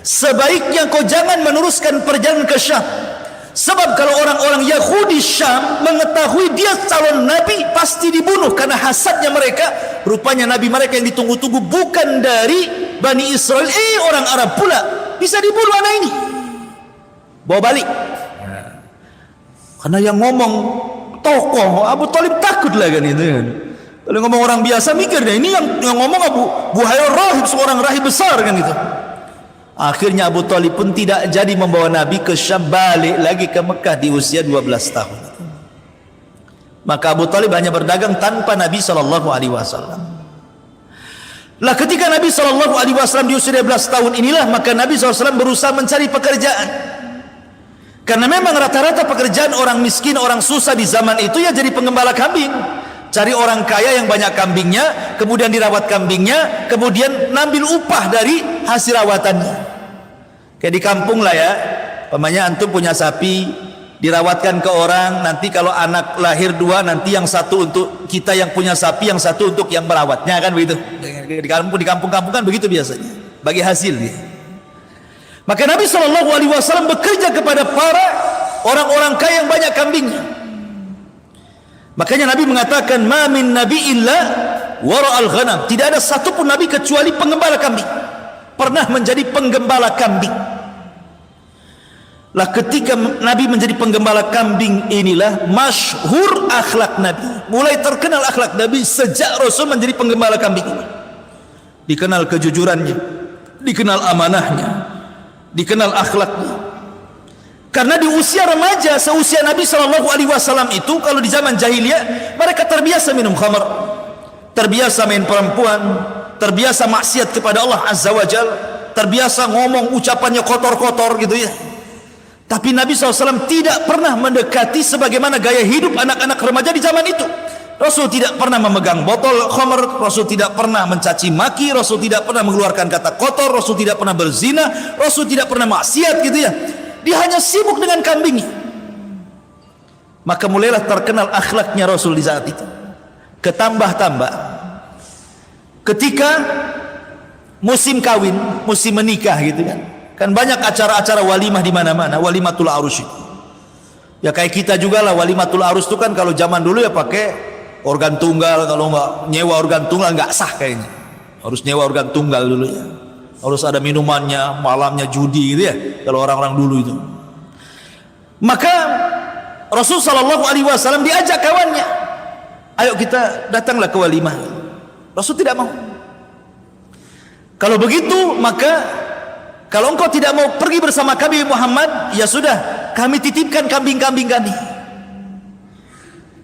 Sebaiknya kau jangan meneruskan perjalanan ke Syam, sebab kalau orang-orang Yahudi Syam mengetahui dia calon nabi, pasti dibunuh karena hasadnya mereka. Rupanya nabi mereka yang ditunggu-tunggu bukan dari Bani Israel, orang Arab pula. Bisa dibunuh anak ini, bawa balik. Karena yang ngomong tokoh, Abu Thalib takut lah kan itu kan. Kalau ngomong orang biasa mikir deh, ini yang ngomong Buhaira Rahib, seorang rahib besar kan gitu. Akhirnya Abu Thalib pun tidak jadi membawa Nabi ke Syam, balik lagi ke Mekah di usia 12 tahun. Maka Abu Thalib hanya berdagang tanpa Nabi SAW. Lah ketika Nabi SAW di usia 12 tahun inilah, maka Nabi SAW berusaha mencari pekerjaan. Karena memang rata-rata pekerjaan orang miskin, orang susah di zaman itu ya jadi penggembala kambing. Cari orang kaya yang banyak kambingnya, kemudian dirawat kambingnya, kemudian ngambil upah dari hasil rawatannya. Kayak di kampung lah ya, pamannya antum punya sapi, dirawatkan ke orang, nanti kalau anak lahir 2, nanti yang satu untuk kita yang punya sapi, yang satu untuk yang merawatnya, kan begitu. Di kampung-kampung kan begitu biasanya, bagi hasil dia. Maka Nabi SAW bekerja kepada para orang-orang kaya yang banyak kambingnya. Makanya Nabi mengatakan, ma min nabi illa wara'al ghanam. Tidak ada satupun nabi kecuali penggembala kambing. Pernah menjadi penggembala kambing. Lah ketika Nabi menjadi penggembala kambing inilah masyhur akhlak Nabi. Mulai terkenal akhlak Nabi sejak Rasul menjadi penggembala kambing ini. Dikenal kejujurannya, dikenal amanahnya, dikenal akhlaknya. Karena di usia remaja, seusia Nabi SAW itu, kalau di zaman jahiliyah, mereka terbiasa minum khamar, terbiasa main perempuan, terbiasa maksiat kepada Allah Azza wa Jal, terbiasa ngomong ucapannya kotor-kotor gitu ya. Tapi Nabi SAW tidak pernah mendekati sebagaimana gaya hidup anak-anak remaja di zaman itu. Rasul tidak pernah memegang botol khamar, Rasul tidak pernah mencaci maki, Rasul tidak pernah mengeluarkan kata kotor, Rasul tidak pernah berzina, Rasul tidak pernah maksiat gitu ya. Dia hanya sibuk dengan kambingnya. Maka mulailah terkenal akhlaknya Rasul di saat itu. Ketambah-tambah ketika musim kawin, musim menikah gitu kan. Kan banyak acara-acara walimah di mana-mana, walimatul arus itu. Ya kayak kita juga lah, walimatul arus itu kan kalau zaman dulu ya pakai organ tunggal, kalau enggak nyewa organ tunggal enggak sah kayaknya. Harus nyewa organ tunggal dulu ya. Harus ada minumannya, malamnya judi gitu ya, kalau orang-orang dulu itu. Maka Rasul SAW diajak kawannya, ayo kita datanglah ke walimah. Rasul tidak mau. Kalau begitu, maka kalau engkau tidak mau pergi bersama kami Muhammad, ya sudah, kami titipkan kambing-kambing kami.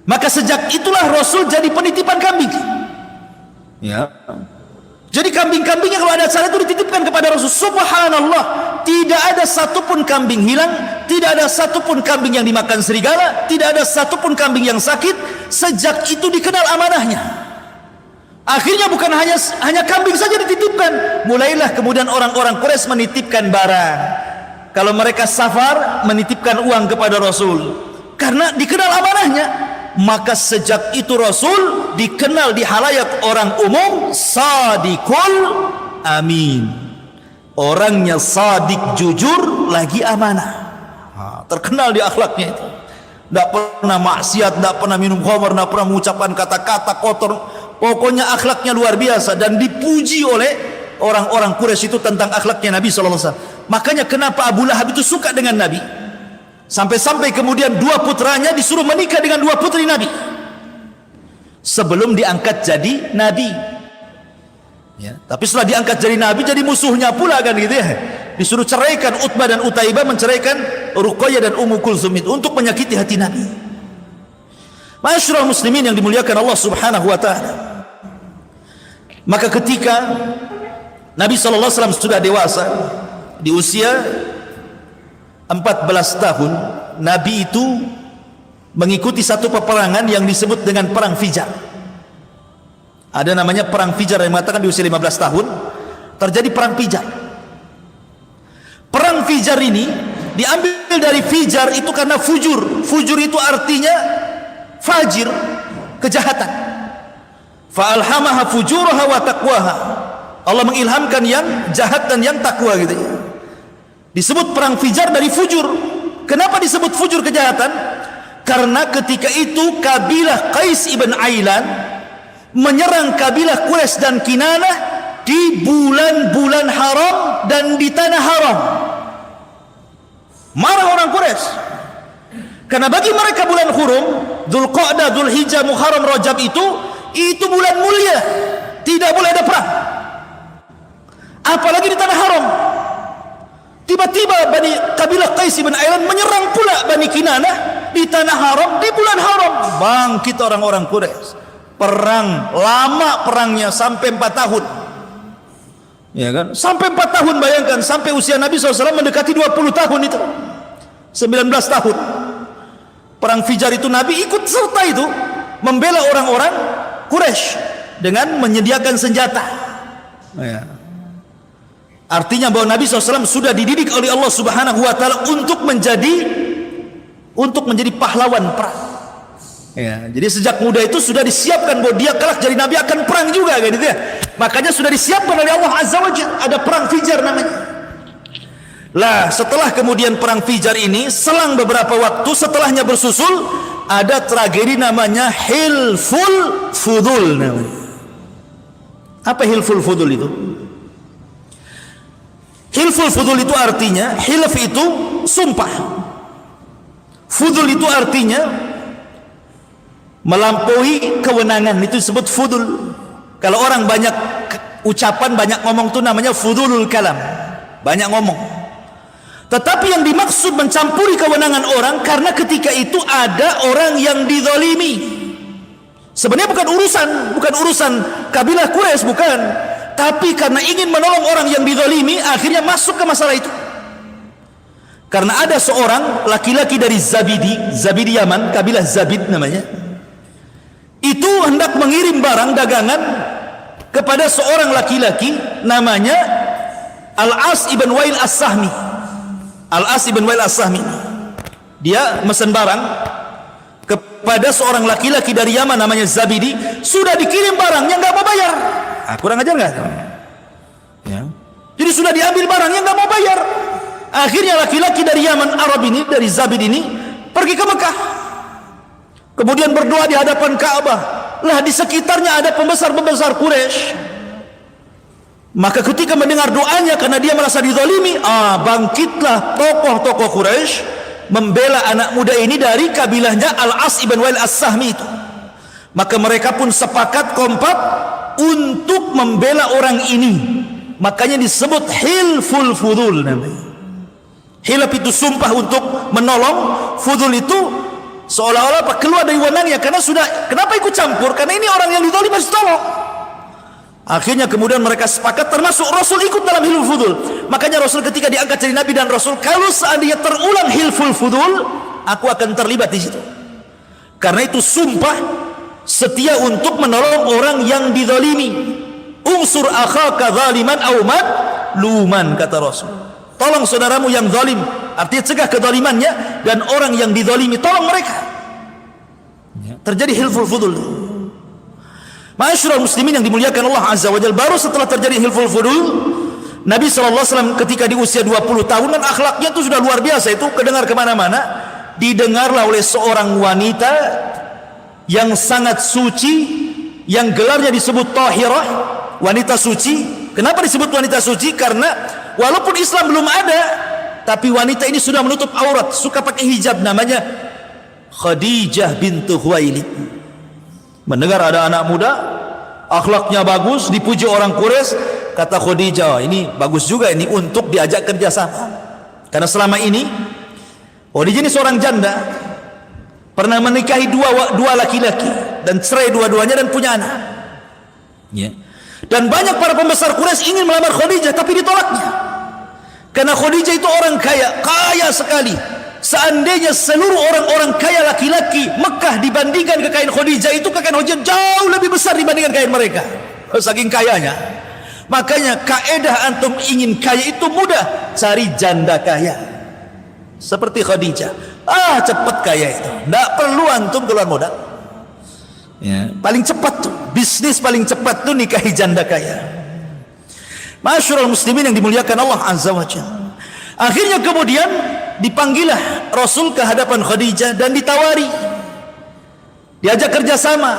Maka sejak itulah Rasul jadi penitipan kambing. Ya. Jadi kambing-kambingnya kalau ada acara itu dititipkan kepada Rasul. Subhanallah, tidak ada satupun kambing hilang, tidak ada satupun kambing yang dimakan serigala, tidak ada satupun kambing yang sakit. Sejak itu dikenal amanahnya. Akhirnya bukan hanya kambing saja dititipkan, mulailah kemudian orang-orang Quraisy menitipkan barang. Kalau mereka safar, menitipkan uang kepada Rasul, karena dikenal amanahnya. Maka sejak itu Rasul dikenal di halayak orang umum Sadiqul Amin. Orangnya sadik, jujur, lagi amanah. Terkenal di akhlaknya itu. Tidak pernah maksiat, tidak pernah minum khamar, tidak pernah mengucapkan kata-kata kotor. Pokoknya akhlaknya luar biasa dan dipuji oleh orang-orang Quraisy itu tentang akhlaknya Nabi SAW. Makanya kenapa Abu Lahab itu suka dengan Nabi? Sampai-sampai kemudian dua putranya disuruh menikah dengan dua putri Nabi sebelum diangkat jadi Nabi ya. Tapi setelah diangkat jadi Nabi, jadi musuhnya pula kan gitu ya. Disuruh ceraikan Utbah dan Utaibah, menceraikan Ruqayyah dan Ummu Kulsum itu untuk menyakiti hati Nabi. Ma'asyiral muslimin yang dimuliakan Allah Subhanahu wa ta'ala. Maka ketika Nabi SAW sudah dewasa, di usia 14 tahun, Nabi itu mengikuti satu peperangan yang disebut dengan Perang Fijar. Ada namanya Perang Fijar yang mengatakan di usia 15 tahun terjadi Perang Fijar. Perang Fijar ini diambil dari Fijar itu karena fujur. Fujur itu artinya fajir, kejahatan. Fa'alhamaha fujuraha wa taqwaha. Allah mengilhamkan yang jahat dan yang takwa gitu ya. Disebut perang Fijar dari fujur. Kenapa disebut fujur, kejahatan? Karena ketika itu kabilah Qais ibn Ailan menyerang kabilah Quraisy dan Kinanah di bulan-bulan haram dan di tanah haram. Marah orang Quraisy. Karena bagi mereka bulan hurum, Dzulqa'dah, Dzulhijjah, Muharram, Rajab itu bulan mulia. Tidak boleh ada perang. Apalagi di tanah haram. Tiba-tiba kabilah Qais bin Ailan menyerang pula Bani Kinanah di tanah haram, di bulan haram. Bangkit orang-orang Quraisy. Perang, lama perangnya sampai 4 tahun. Ya kan? Sampai 4 tahun, bayangkan, sampai usia Nabi SAW mendekati 20 tahun itu. 19 tahun. Perang Fijar itu Nabi ikut serta itu, membela orang-orang Quraisy dengan menyediakan senjata. Ya. Artinya bahwa Nabi SAW sudah dididik oleh Allah Subhanahu wa ta'ala untuk menjadi pahlawan perang. Ya, jadi sejak muda itu sudah disiapkan bahwa dia kelak jadi Nabi akan perang juga gitu ya. Makanya sudah disiapkan oleh Allah Azza wa Jalla, ada perang Fijar namanya. Lah, setelah kemudian perang Fijar ini, selang beberapa waktu setelahnya bersusul ada tragedi namanya Hilful Fudul namanya. Apa Hilful Fudul itu? Hilful Fudul itu artinya, hilf itu sumpah, Fudul itu artinya melampaui kewenangan, itu disebut fudul. Kalau orang banyak ucapan, banyak ngomong itu namanya fudulul kalam, banyak ngomong. Tetapi yang dimaksud mencampuri kewenangan orang, karena ketika itu ada orang yang dizalimi. Sebenarnya bukan urusan kabilah Quraisy, bukan, tapi karena ingin menolong orang yang dizalimi, akhirnya masuk ke masalah itu. Karena ada seorang laki-laki dari Zabidi Yaman, kabilah Zabid namanya, itu hendak mengirim barang dagangan kepada seorang laki-laki namanya Al-As ibn Wail As-Sahmi. Al-As ibn Wail As-Sahmi, dia mesen barang kepada seorang laki-laki dari Yaman namanya Zabidi. Sudah dikirim barangnya, nggak mau bayar. Kurang ajar nggak? Ya. Jadi sudah diambil barangnya, nggak mau bayar. Akhirnya laki-laki dari Yaman Arab ini, dari Zabid ini, pergi ke Mekah. Kemudian berdoa di hadapan Ka'bah. Lah di sekitarnya ada pembesar-pembesar Quraisy. Maka ketika mendengar doanya, karena dia merasa dizalimi, bangkitlah tokoh-tokoh Quraisy membela anak muda ini dari kabilahnya Al-As ibn Wail As-Sahmi itu. Maka mereka pun sepakat kompak untuk membela orang ini. Makanya disebut Hilful Fudul namanya. Hilaf itu sumpah untuk menolong, Fudul itu seolah-olah keluar dari wewenangnya, karena sudah, kenapa ikut campur? Karena ini orang yang dizalimi harus tolong. Akhirnya kemudian mereka sepakat, termasuk Rasul ikut dalam Hilful Fudul. Makanya Rasul ketika diangkat jadi Nabi dan Rasul, kalau seandainya terulang Hilful Fudul, aku akan terlibat di situ. Karena itu sumpah setia untuk menolong orang yang dizalimi. Unsur akhaka zaliman aw madluman, kata Rasul. Tolong saudaramu yang zalim, artinya cegah kezalimannya, dan orang yang dizalimi tolong mereka. Terjadi Hilful Fudul. Ma'asyiral muslimin yang dimuliakan Allah Azza wa Jalla, baru setelah terjadi Hilful Fudul, Nabi SAW ketika di usia 20 tahun, dan akhlaknya itu sudah luar biasa, itu kedengar kemana-mana. Didengarlah oleh seorang wanita yang sangat suci, yang gelarnya disebut Tahirah, wanita suci. Kenapa disebut wanita suci? Karena walaupun Islam belum ada, tapi wanita ini sudah menutup aurat, suka pakai hijab, namanya Khadijah bintu Khuwailid. Mendengar ada anak muda, akhlaknya bagus, dipuji orang Quraisy, kata Khadijah, ini bagus juga ini untuk diajak kerjasama. Karena selama ini Khadijah ini seorang janda, pernah menikahi dua laki-laki dan cerai dua-duanya dan punya anak. Dan banyak para pembesar Quraisy ingin melamar Khadijah, tapi ditolaknya. Karena Khadijah itu orang kaya, kaya sekali. Seandainya seluruh orang-orang kaya laki-laki Mekah dibandingkan kekayaan Khadijah, itu kekayaan Khadijah jauh lebih besar dibandingkan kekayaan mereka, saking kayanya. Makanya kaedah antum ingin kaya itu mudah, cari janda kaya seperti Khadijah. Cepat kaya itu, tidak perlu antum keluar modal. Paling cepat tuh, bisnis paling cepat tuh nikahi janda kaya. Ma'asyiral muslimin yang dimuliakan Allah Azza wa Jalla. Akhirnya kemudian dipanggillah Rasul ke hadapan Khadijah dan ditawari, diajak kerjasama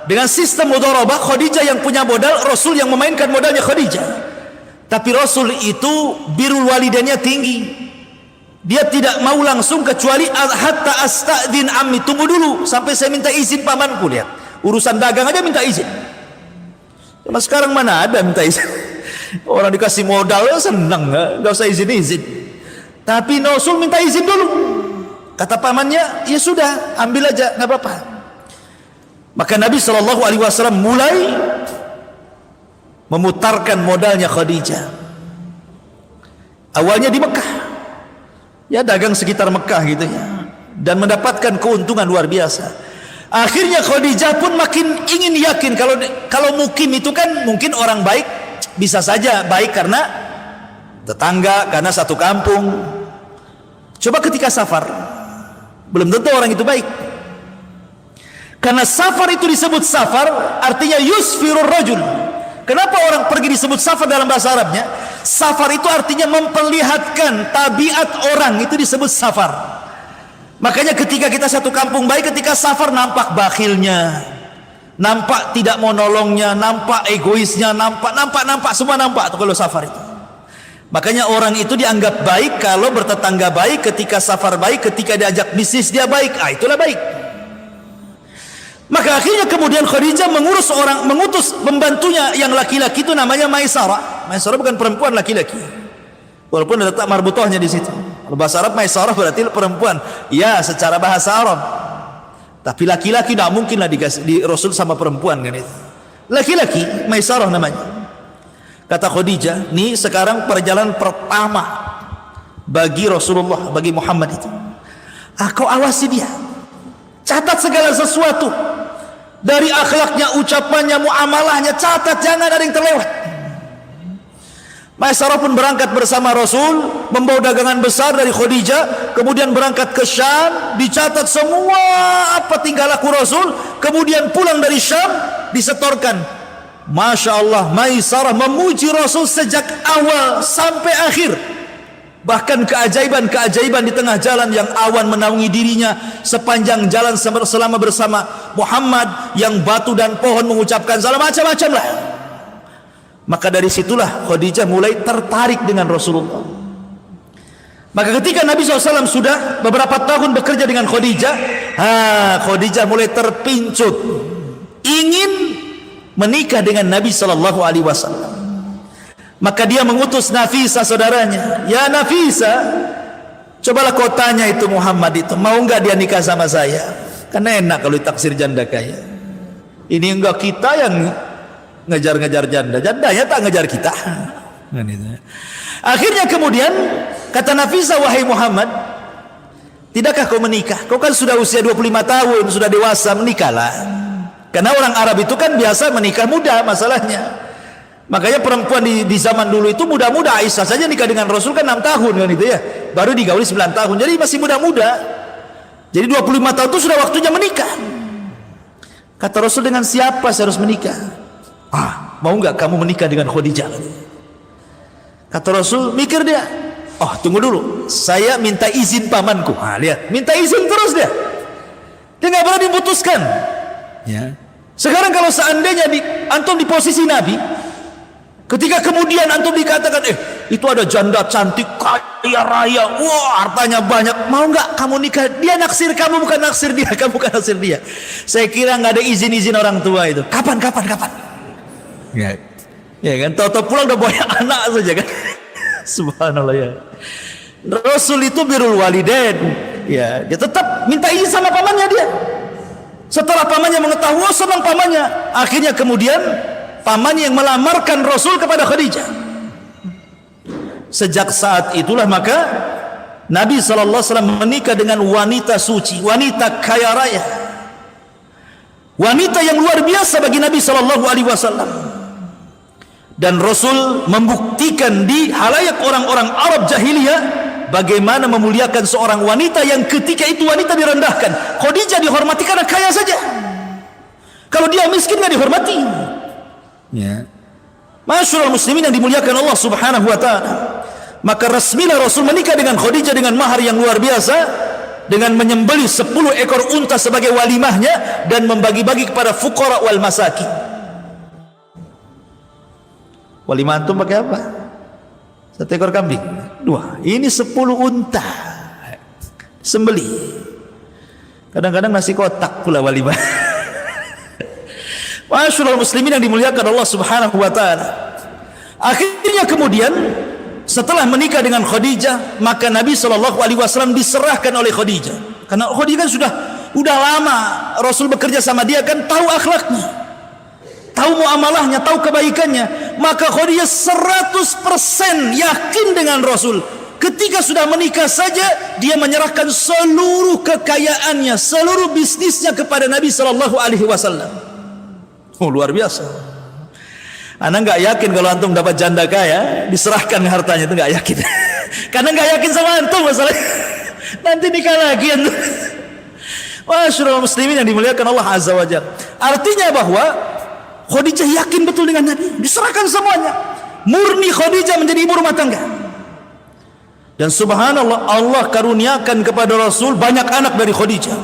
dengan sistem mudharabah. Khadijah yang punya modal, Rasul yang memainkan modalnya Khadijah. Tapi Rasul itu birrul walidainnya tinggi, dia tidak mau langsung kecuali hatta astadzin ammi, tunggu dulu sampai saya minta izin pamanku. Lihat, urusan dagang aja minta izin. Cuma sekarang mana ada minta izin? Orang dikasih modal senang, nggak usah izin-izin. Tapi Rasul minta izin dulu. Kata pamannya, ya sudah, ambil aja, nggak apa-apa. Maka Nabi SAW mulai memutarkan modalnya Khadijah. Awalnya di Mekah, ya dagang sekitar Mekah gitu ya, dan mendapatkan keuntungan luar biasa. Akhirnya Khadijah pun makin ingin yakin kalau mukim itu kan mungkin orang baik, bisa saja baik karena tetangga, karena satu kampung. Coba ketika safar, belum tentu orang itu baik. Karena safar itu disebut safar, artinya yusfirur rajul. Kenapa orang pergi disebut safar dalam bahasa Arabnya? Safar itu artinya memperlihatkan tabiat orang, itu disebut safar. Makanya ketika kita satu kampung baik, ketika safar nampak bakhilnya, nampak tidak mau nolongnya, nampak egoisnya, nampak semua nampak tuh kalau safar itu. Makanya orang itu dianggap baik kalau bertetangga baik, ketika safar baik, ketika diajak bisnis dia baik. Itulah baik. Maka akhirnya kemudian Khadijah mengutus pembantunya yang laki-laki itu namanya Maisarah. Maisarah bukan perempuan, laki-laki. Walaupun ada letak marbutohnya di situ. Kalau bahasa Arab Maisarah berarti perempuan. Ya, secara bahasa Arab. Tapi laki-laki tidak mungkinlah di Rasul sama perempuan kan itu. Laki-laki Maisarah namanya. Kata Khadijah, ini sekarang perjalanan pertama bagi Rasulullah, bagi Muhammad itu. Kau awasi dia. Catat segala sesuatu. Dari akhlaknya, ucapannya, muamalahnya, catat, jangan ada yang terlewat. Maisarah pun berangkat bersama Rasul, membawa dagangan besar dari Khadijah, kemudian berangkat ke Syam, dicatat semua apa tingkah laku Rasul, kemudian pulang dari Syam, disetorkan. Masya Allah, Maisarah memuji Rasul sejak awal sampai akhir. Bahkan keajaiban-keajaiban di tengah jalan yang awan menaungi dirinya sepanjang jalan selama bersama Muhammad, yang batu dan pohon mengucapkan salam, macam-macam lah. Maka dari situlah Khadijah mulai tertarik dengan Rasulullah. Maka ketika Nabi SAW sudah beberapa tahun bekerja dengan Khadijah, Khadijah mulai terpincut ingin menikah dengan Nabi SAW. Maka dia mengutus Nafisa saudaranya, ya Nafisa, cobalah kau tanya itu Muhammad itu, mau enggak dia nikah sama saya? Karena enak kalau ditaksir janda kaya. Ini enggak kita yang ngejar-ngejar janda, jandanya tak ngejar kita. Akhirnya kemudian kata Nafisa, wahai Muhammad, tidakkah kau menikah? Kau kan sudah usia 25 tahun, sudah dewasa, menikahlah. Karena orang Arab itu kan biasa menikah muda masalahnya. Makanya perempuan di zaman dulu itu muda-muda. Aisyah saja nikah dengan Rasul kan 6 tahun kan itu ya. Baru digauli 9 tahun. Jadi masih muda-muda. Jadi 25 tahun itu sudah waktunya menikah. Kata Rasul, dengan siapa saya harus menikah? Mau enggak kamu menikah dengan Khadijah? Kata Rasul, mikir dia. Tunggu dulu. Saya minta izin pamanku. Lihat, minta izin terus dia. Dia enggak pernah diputuskan. Ya. Sekarang kalau seandainya antum di posisi Nabi, ketika kemudian antum dikatakan, itu ada janda cantik, kaya raya, wah hartanya banyak, mau nggak kamu nikah? Dia naksir kamu, bukan naksir dia, kamu bukan naksir dia. Saya kira nggak ada izin orang tua itu. Kapan? Ya kan, tahu-tahu pulang udah banyak anak saja kan. Subhanallah ya. Rasul itu birrul walidain. Ya, dia tetap minta izin sama pamannya dia. Setelah pamannya mengetahui, senang pamannya. Akhirnya kemudian pamannya yang melamarkan Rasul kepada Khadijah. Sejak saat itulah maka Nabi SAW menikah dengan wanita suci, wanita kaya raya, wanita yang luar biasa bagi Nabi SAW. Dan Rasul membuktikan di halayak orang-orang Arab jahiliyah bagaimana memuliakan seorang wanita yang ketika itu wanita direndahkan. Khadijah dihormati karena kaya saja. Kalau dia miskin nggak dihormati. Ya. Masyaallah muslimin yang dimuliakan Allah Subhanahu wa taala. Maka resmilah Rasul menikah dengan Khadijah dengan mahar yang luar biasa, dengan menyembelih 10 ekor unta sebagai walimahnya dan membagi-bagi kepada fuqara wal masakin. Walimah antum pakai apa? 1 ekor kambing, 2. Ini 10 unta sembelih. Kadang-kadang nasi kotak pula walimah. Masyaallah muslimin yang dimuliakan Allah Subhanahu wa taala. Akhirnya kemudian setelah menikah dengan Khadijah, maka Nabi SAW diserahkan oleh Khadijah. Karena Khadijah kan sudah lama Rasul bekerja sama dia, kan tahu akhlaknya, tahu muamalahnya, tahu kebaikannya. Maka Khadijah 100% yakin dengan Rasul. Ketika sudah menikah saja, dia menyerahkan seluruh kekayaannya, seluruh bisnisnya kepada Nabi SAW. Luar biasa. Anak nggak yakin kalau antum dapat janda kaya diserahkan hartanya, itu nggak yakin. Karena nggak yakin sama antum masalahnya. Nanti nikah lagi antum. Masyaallah muslimin yang dimuliakan Allah Azza wa Jalla. Artinya bahwa Khadijah yakin betul dengan Nabi, diserahkan semuanya. Murni Khadijah menjadi ibu rumah tangga. Dan subhanallah, Allah karuniakan kepada Rasul banyak anak dari Khadijah.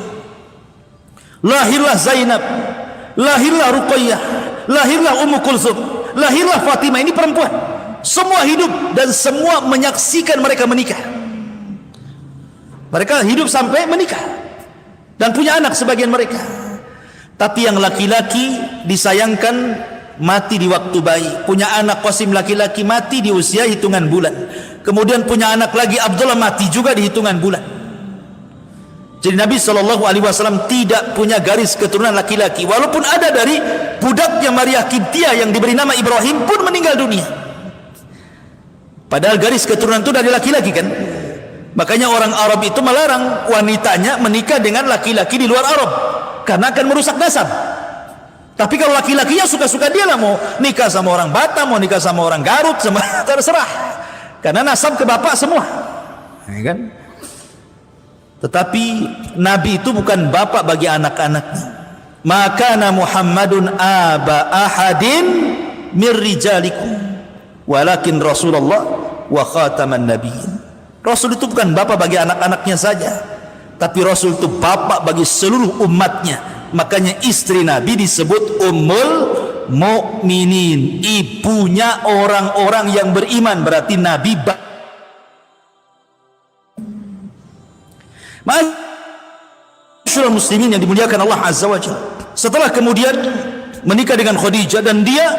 Lahirlah Zainab, lahirlah Ruqayyah, lahirlah Ummu Kulsum, lahirlah Fatimah. Ini perempuan. Semua hidup dan semua menyaksikan mereka menikah. Mereka hidup sampai menikah dan punya anak sebagian mereka. Tapi yang laki-laki disayangkan mati di waktu bayi. Punya anak Qasim laki-laki mati di usia hitungan bulan. Kemudian punya anak lagi Abdullah mati juga di hitungan bulan. Jadi Nabi SAW tidak punya garis keturunan laki-laki. Walaupun ada dari budaknya Maria Qibtiyah yang diberi nama Ibrahim pun meninggal dunia. Padahal garis keturunan itu dari laki-laki kan. Makanya orang Arab itu melarang wanitanya menikah dengan laki-laki di luar Arab, karena akan merusak nasab. Tapi kalau laki-lakinya suka-suka dia lah, mau nikah sama orang Batam, mau nikah sama orang Garut, sama terserah. Karena nasab ke bapak semua. Ya kan? Tetapi Nabi itu bukan bapak bagi anak-anaknya. Maka Muhammadun aba ahadin mir rijalikum, walakin Rasulullah wa khataman nabiyyin. Rasul itu bukan bapak bagi anak-anaknya saja, tapi Rasul itu bapak bagi seluruh umatnya. Makanya istri Nabi disebut Ummul Mukminin, ibunya orang-orang yang beriman. Berarti Nabi Masyaallah muslimin yang dimuliakan Allah Azza wa Jalla. Setelah kemudian menikah dengan Khadijah dan dia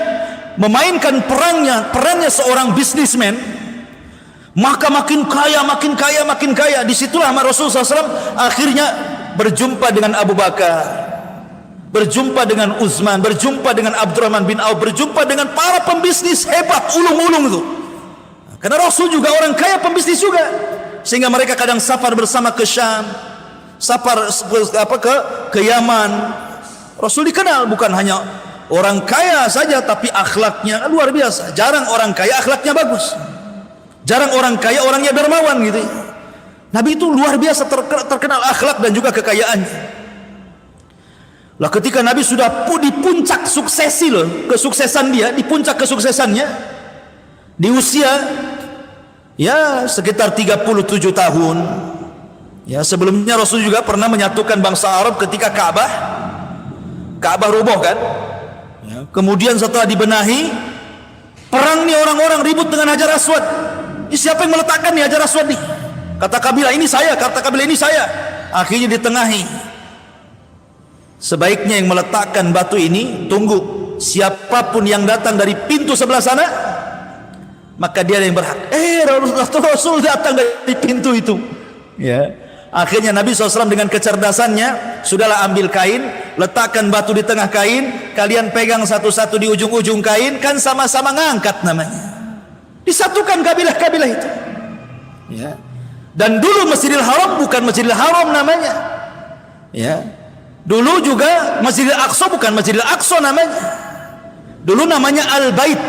memainkan perannya seorang bisnismen, maka makin kaya, makin kaya, makin kaya. Disitulah Rasulullah SAW akhirnya berjumpa dengan Abu Bakar, berjumpa dengan Utsman, berjumpa dengan Abdurrahman bin Auf, berjumpa dengan para pembisnis hebat, ulung-ulung itu. Karena Rasul juga orang kaya, pembisnis juga, sehingga mereka kadang safar bersama ke Syam, safar ke Yaman. Rasul dikenal bukan hanya orang kaya saja, tapi akhlaknya luar biasa. Jarang orang kaya akhlaknya bagus. Jarang orang kaya orangnya dermawan gitu. Nabi itu luar biasa terkenal akhlak dan juga kekayaannya. Lah ketika Nabi sudah di puncak suksesi loh, kesuksesan dia, di puncak kesuksesannya, di usia ya sekitar 37 tahun. Ya, sebelumnya Rasul juga pernah menyatukan bangsa Arab ketika Ka'bah roboh kan. Ya, kemudian setelah dibenahi, perang nih, orang-orang ribut dengan Hajar Aswad. Siapa yang meletakkan nih Hajar Aswad nih? Kata kabilah ini saya, kata kabilah ini saya. Akhirnya ditengahi. Sebaiknya yang meletakkan batu ini, tunggu siapapun yang datang dari pintu sebelah sana, maka dia yang berhak. Rasul datang dari pintu itu. Ya. Akhirnya Nabi SAW dengan kecerdasannya, sudahlah ambil kain, letakkan batu di tengah kain, kalian pegang satu-satu di ujung-ujung kain, kan sama-sama ngangkat namanya. Disatukan kabilah-kabilah itu. Ya. Dan dulu Masjidil Haram bukan Masjidil Haram namanya. Ya. Dulu juga Masjidil Aqsa bukan Masjidil Aqsa namanya. Dulu namanya Al-Bait.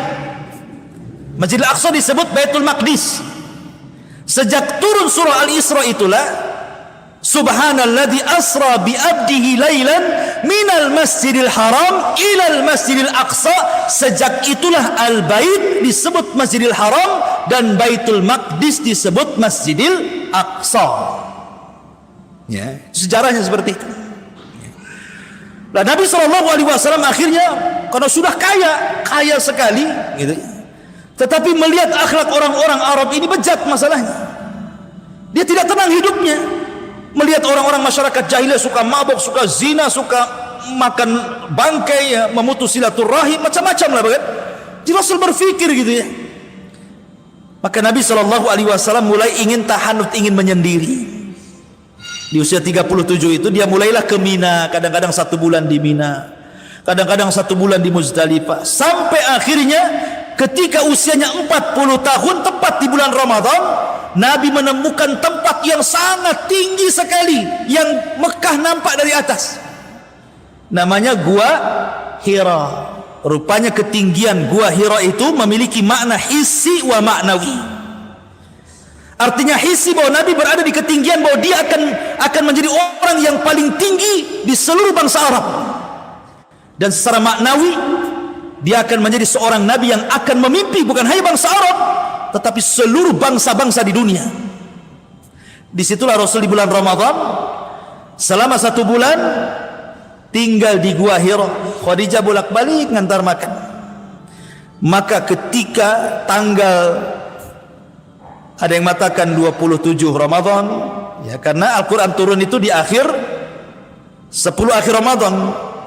Masjidil Aqsa disebut Baitul Maqdis. Sejak turun surah Al-Isra itulah, Subhanalladzi asra bi abdihi lailan minal masjidil haram ilal masjidil aqsa. Sejak itulah Al-Bait disebut Masjidil Haram dan Baitul Maqdis disebut Masjidil Aqsa. Ya, sejarahnya seperti itu. Nah, Nabi SAW akhirnya karena sudah kaya sekali gitu, tetapi melihat akhlak orang-orang Arab ini bejat masalahnya. Dia tidak tenang hidupnya. Melihat orang-orang masyarakat jahiliyah suka mabuk, suka zina, suka makan bangkai, ya, memutus silaturahim, macam-macam lah kan. Jadi Rasul berpikir gitu ya. Maka Nabi SAW mulai ingin tahanut, ingin menyendiri. Di usia 37 itu dia mulailah ke Mina, kadang-kadang 1 bulan di Mina, kadang-kadang 1 bulan di Muzdalifah, sampai akhirnya ketika usianya 40 tahun tepat di bulan Ramadan, Nabi menemukan tempat yang sangat tinggi sekali yang Mekah nampak dari atas. Namanya Gua Hira. Rupanya ketinggian Gua Hira itu memiliki makna hissi wa maknawi. Artinya hissi bahwa Nabi berada di ketinggian, bahwa dia akan menjadi orang yang paling tinggi di seluruh bangsa Arab. Dan secara maknawi dia akan menjadi seorang Nabi yang akan memimpi bukan hanya bangsa Arab, tetapi seluruh bangsa-bangsa di dunia. Disitulah Rasul di bulan Ramadan selama 1 bulan tinggal di Gua Hira. Khadijah bolak-balik ngantar makan. Maka ketika tanggal, ada yang mengatakan 27 Ramadan, ya, karena Al-Quran turun itu di akhir 10 akhir Ramadan.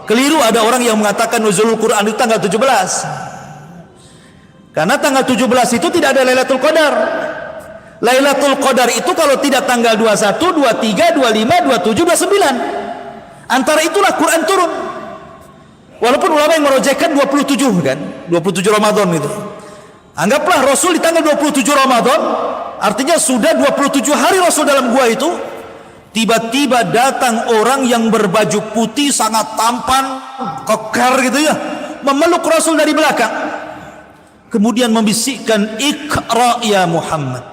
Keliru ada orang yang mengatakan nuzulul Quran itu tanggal 17. Karena tanggal 17 itu tidak ada Lailatul Qadar. Lailatul Qadar itu kalau tidak tanggal 21, 23, 25, 27, 29. Antara itulah Quran turun. Walaupun ulama yang merojekkan 27 kan, 27 Ramadan itu. Anggaplah Rasul di tanggal 27 Ramadan, artinya sudah 27 hari Rasul dalam gua itu. Tiba-tiba datang orang yang berbaju putih sangat tampan, kekar gitu ya, memeluk Rasul dari belakang. Kemudian membisikkan, "Iqra ya Muhammad.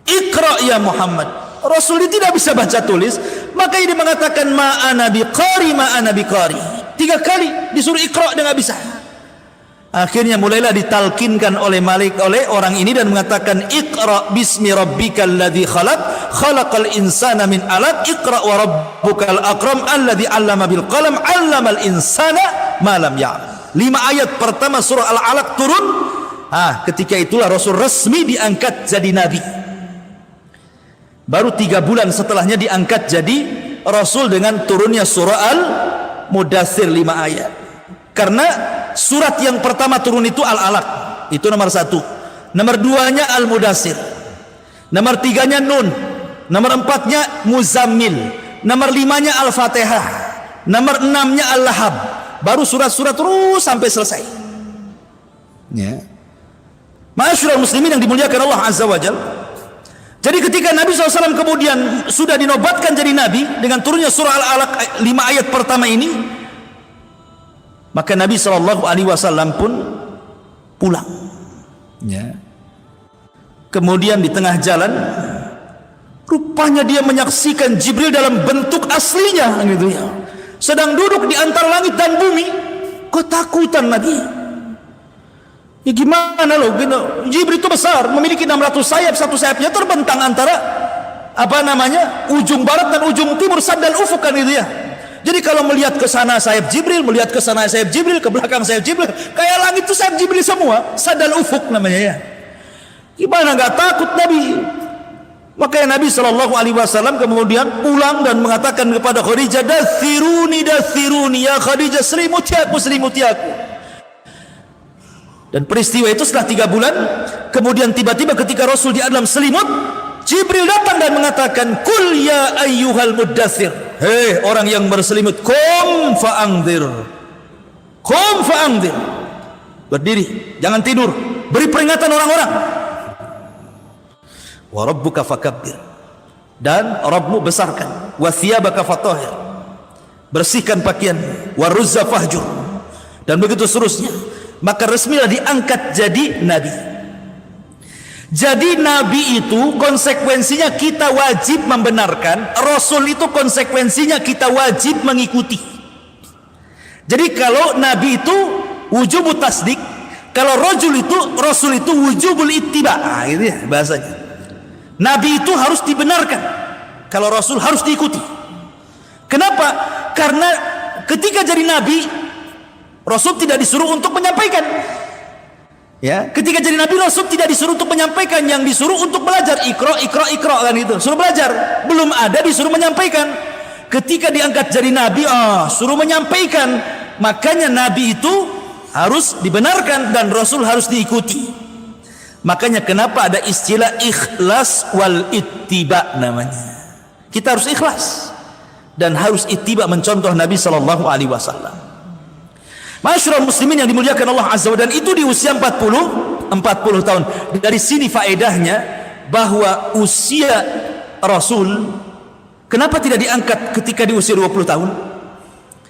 Iqra ya Muhammad." Rasul ini tidak bisa baca tulis, maka dia mengatakan ma'ana biqari, ma'ana biqari. 3 kali disuruh Iqra, dia nggak bisa. Akhirnya mulailah ditalkinkan oleh orang ini dan mengatakan, "Iqra bismi rabbikal ladzi khalaq, khalaqal insana min 'alaq, Iqra wa rabbukal akram alladzi 'allama bil qalam, 'allamal insana ma lam ya'lam." 5 ayat pertama surah Al-Alaq turun. Ketika itulah Rasul resmi diangkat jadi nabi. Baru 3 bulan setelahnya diangkat jadi Rasul dengan turunnya surah Al-Mudaththir 5 ayat. Karena surat yang pertama turun itu Al-Alaq, itu nomor 1. Nomor 2-nya Al-Mudaththir. Nomor 3-nya Nun. Nomor 4-nya Muzammil. Nomor 5-nya Al-Fatihah. Nomor 6-nya Al-Lahab. Baru surat-surat terus sampai selesai. Ya. Ma'asyiral muslimin yang dimuliakan Allah Azza wa Jalla. Jadi ketika Nabi SAW kemudian sudah dinobatkan jadi Nabi dengan turunnya surah Al-Alaq 5 ayat pertama ini, maka Nabi SAW pun pulang. Ya. Kemudian di tengah jalan, rupanya dia menyaksikan Jibril dalam bentuk aslinya, gitu ya. Sedang duduk di antara langit dan bumi. Ketakutan Nabi. Ya gimana loh, gitu. Jibril itu besar, memiliki 600 sayap, satu sayapnya terbentang antara ujung barat dan ujung timur, sad dan ufuk kan gitu ya. Jadi kalau melihat ke sana sayap Jibril, melihat ke sana sayap Jibril, ke belakang sayap Jibril, kayak langit itu sayap Jibril semua, sad dan ufuk namanya ya. Gimana nggak takut Nabi? Makanya Nabi SAW kemudian pulang dan mengatakan kepada Khadijah, "Dathiruni, dathiruni ya Khadijah, selimuti aku, selimuti aku." Dan peristiwa itu setelah 3 bulan, kemudian tiba-tiba ketika Rasul di dalam selimut, Jibril datang dan mengatakan, "Qul ya ayyuhal muddathir." Hei orang yang berselimut, "Qum fa'angdir." Qum fa'angdir. Berdiri, jangan tidur, beri peringatan orang-orang. Wa rabbuka fakabbir. Dan Rabbmu besarkan. Wa thiyabaka fatahhir. Bersihkan pakaianmu. Wa ruzza fahjur. Dan begitu seterusnya. Maka resmilah diangkat jadi nabi. Jadi nabi itu konsekuensinya kita wajib membenarkan, Rasul itu konsekuensinya kita wajib mengikuti. Jadi kalau nabi itu wujubut tasdik, kalau Rasul itu wujubul ittiba. Gitu ya bahasanya. Nabi itu harus dibenarkan, kalau Rasul harus diikuti. Kenapa? Karena ketika jadi nabi, Rasul tidak disuruh untuk menyampaikan. Ya, ketika jadi nabi Rasul tidak disuruh untuk menyampaikan, yang disuruh untuk belajar. Iqra kan itu, suruh belajar. Belum ada disuruh menyampaikan. Ketika diangkat jadi nabi, suruh menyampaikan. Makanya nabi itu harus dibenarkan dan Rasul harus diikuti. Makanya kenapa ada istilah ikhlas wal ittiba namanya. Kita harus ikhlas dan harus ittiba mencontoh Nabi SAW. Masyarakat muslimin yang dimuliakan Allah Azza wa Jalla, dan itu di usia 40 tahun. Dari sini faedahnya bahwa usia Rasul kenapa tidak diangkat ketika di usia 20 tahun?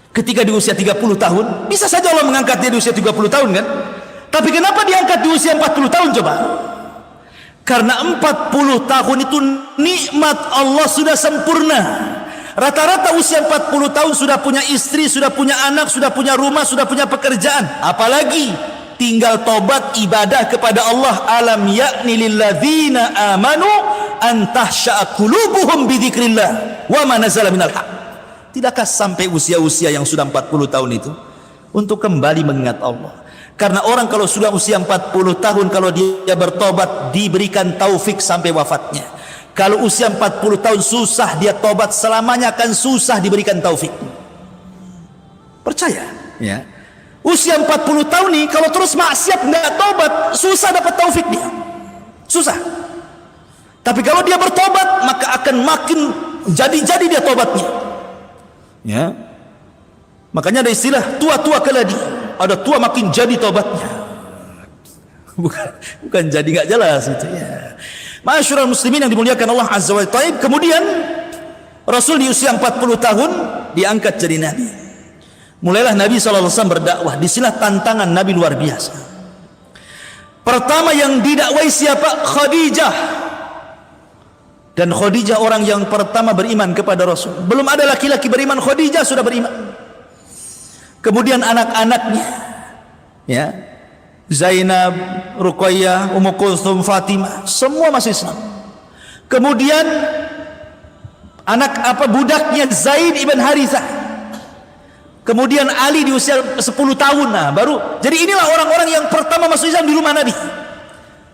Ketika di usia 30 tahun, bisa saja Allah mengangkat dia di usia 30 tahun kan? Tapi kenapa diangkat di usia 40 tahun coba? Karena 40 tahun itu nikmat Allah sudah sempurna. Rata-rata usia 40 tahun sudah punya istri, sudah punya anak, sudah punya rumah, sudah punya pekerjaan. Apalagi tinggal tobat ibadah kepada Allah. Alam ya'ni lilladzina amanu an tahsha'a qulubuhum bi dzikrillah wa ma nazala minal haq. Tidakkah sampai usia-usia yang sudah 40 tahun itu untuk kembali mengingat Allah? Karena orang kalau sudah usia 40 tahun, kalau dia bertobat diberikan taufik sampai wafatnya. Kalau usia 40 tahun susah dia tobat, selamanya akan susah diberikan taufik. Percaya ya. Usia 40 tahun nih kalau terus maksiat nggak tobat, susah dapat taufik dia. Susah. Tapi kalau dia bertobat, maka akan makin jadi-jadi dia tobatnya. Ya. Makanya ada istilah tua-tua keladi. Ada tua makin jadi tobatnya. Bukan jadi nggak jelas itu ya. Masyarul muslimin yang dimuliakan Allah Azza wa Jalla. Kemudian Rasul di usia 40 tahun diangkat jadi nabi. Mulailah Nabi SAW berdakwah. Disinilah tantangan Nabi luar biasa. Pertama yang didakwai siapa? Khadijah. Dan Khadijah orang yang pertama beriman kepada Rasul. Belum ada laki-laki beriman, Khadijah sudah beriman. Kemudian anak-anaknya, ya, Zainab, Ruqayyah, Ummu Kulthum, Fatimah, semua masuk Islam. Kemudian budaknya Zaid ibn Harithah. Kemudian Ali di usia 10 tahun, nah baru. Jadi inilah orang-orang yang pertama masuk Islam di rumah Nabi.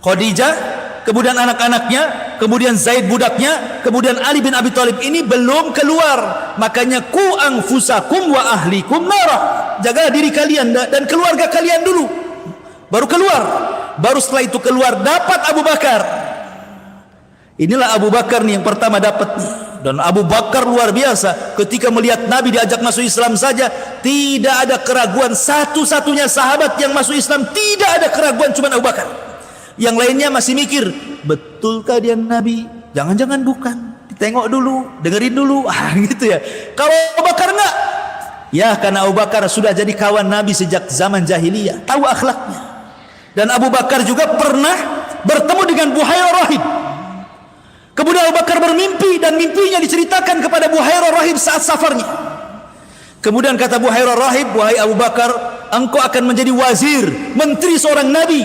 Khadijah, kemudian anak-anaknya, kemudian Zaid budaknya, kemudian Ali bin Abi Thalib. Ini belum keluar. Makanya ku anfusakum wa ahlikum nara. Jagalah diri kalian dan keluarga kalian dulu. Baru keluar. Baru setelah itu keluar dapat Abu Bakar. Inilah Abu Bakar nih yang pertama dapat nih. Dan Abu Bakar luar biasa, ketika melihat Nabi diajak masuk Islam saja tidak ada keraguan. Satu-satunya sahabat yang masuk Islam tidak ada keraguan, cuma Abu Bakar. Yang lainnya masih mikir, betulkah dia Nabi? Jangan-jangan bukan. Tengok dulu, dengerin dulu, gitu ya. Kalau Abu Bakar enggak, ya karena Abu Bakar sudah jadi kawan Nabi sejak zaman jahiliyah, tahu akhlaknya. Dan Abu Bakar juga pernah bertemu dengan Buhairah Rahib. Kemudian Abu Bakar bermimpi dan mimpinya diceritakan kepada Buhairah Rahib saat safarnya. Kemudian kata Buhairah Rahib, wahai Abu Bakar, engkau akan menjadi wazir, menteri seorang Nabi.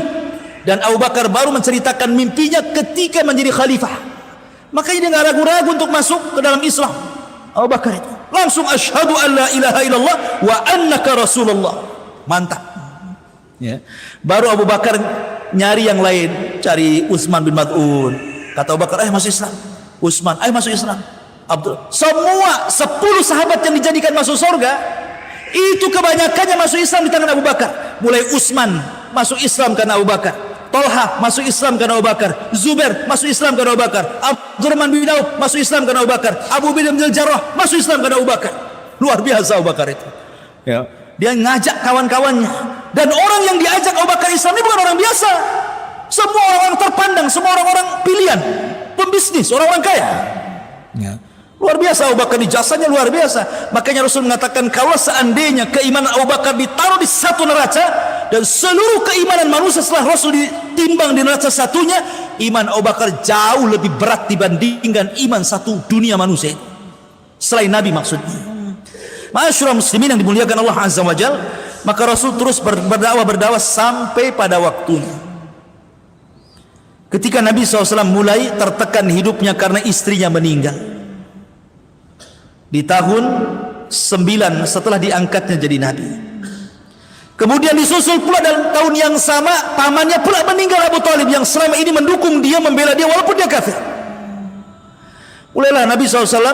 Dan Abu Bakar baru menceritakan mimpinya ketika menjadi khalifah. Makanya dia nggak ragu-ragu untuk masuk ke dalam Islam. Abu Bakar itu langsung asyhadu an la ilaha illallah wa annaka rasulullah. Mantap. Ya. Baru Abu Bakar nyari yang lain, cari Utsman bin Maz'un. Kata Abu Bakar, ayo masuk Islam. Utsman, ayo masuk Islam. Abdul, semua 10 sahabat yang dijadikan masuk surga itu kebanyakannya masuk Islam di tangan Abu Bakar. Mulai Utsman masuk Islam karena Abu Bakar, Tolha masuk Islam karena Abu Bakar, Zubair masuk Islam karena Abu Bakar, Abdurrahman bin Auf masuk Islam karena Abu Bakar, Abu Ubaidah bin Jarrah masuk Islam karena Abu Bakar. Luar biasa Abu Bakar itu. Ya. Dia ngajak kawan-kawannya. Dan orang yang diajak Abu Bakar Islam ini bukan orang biasa. Semua orang terpandang, semua orang-orang pilihan, pembisnis, orang-orang kaya. Ya. Luar biasa Abu Bakar, jasanya luar biasa. Makanya Rasul mengatakan kalau seandainya keimanan Abu Bakar ditaruh di satu neraca dan seluruh keimanan manusia setelah Rasul ditimbang di neraca satunya, iman Abu Bakar jauh lebih berat dibandingkan iman satu dunia manusia selain Nabi maksudnya. Masyarul muslimin yang dimuliakan Allah Azza wa Jalla, maka Rasul terus berdakwah sampai pada waktunya. Ketika Nabi SAW mulai tertekan hidupnya karena istrinya meninggal di tahun 9 setelah diangkatnya jadi Nabi. Kemudian disusul pula dalam tahun yang sama pamannya pula meninggal, Abu Thalib, yang selama ini mendukung dia, membela dia walaupun dia kafir. Mulailah Nabi SAW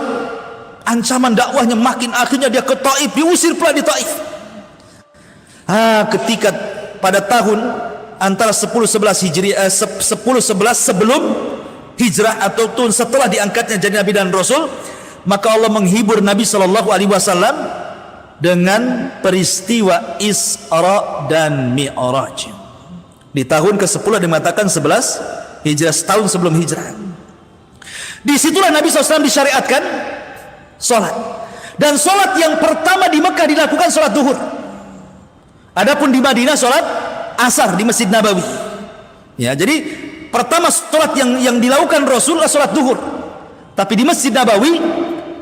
ancaman dakwahnya makin, akhirnya dia ke Taif, diusir pula di Taif. Ketika pada tahun antara 10-11 Hijriah, 10-11 sebelum hijrah atau tahun setelah diangkatnya jadi Nabi dan Rasul, maka Allah menghibur Nabi SAW dengan peristiwa Isra dan Mi'raj. Di tahun ke-10 dimatakan 11 hijrah, setahun sebelum hijrah. Disitulah Nabi SAW disyariatkan sholat. Dan sholat yang pertama di Mekah dilakukan sholat duhur. Adapun di Madinah sholat asar di Masjid Nabawi. Ya, jadi pertama sholat yang dilakukan Rasul adalah sholat duhur. Tapi di Masjid Nabawi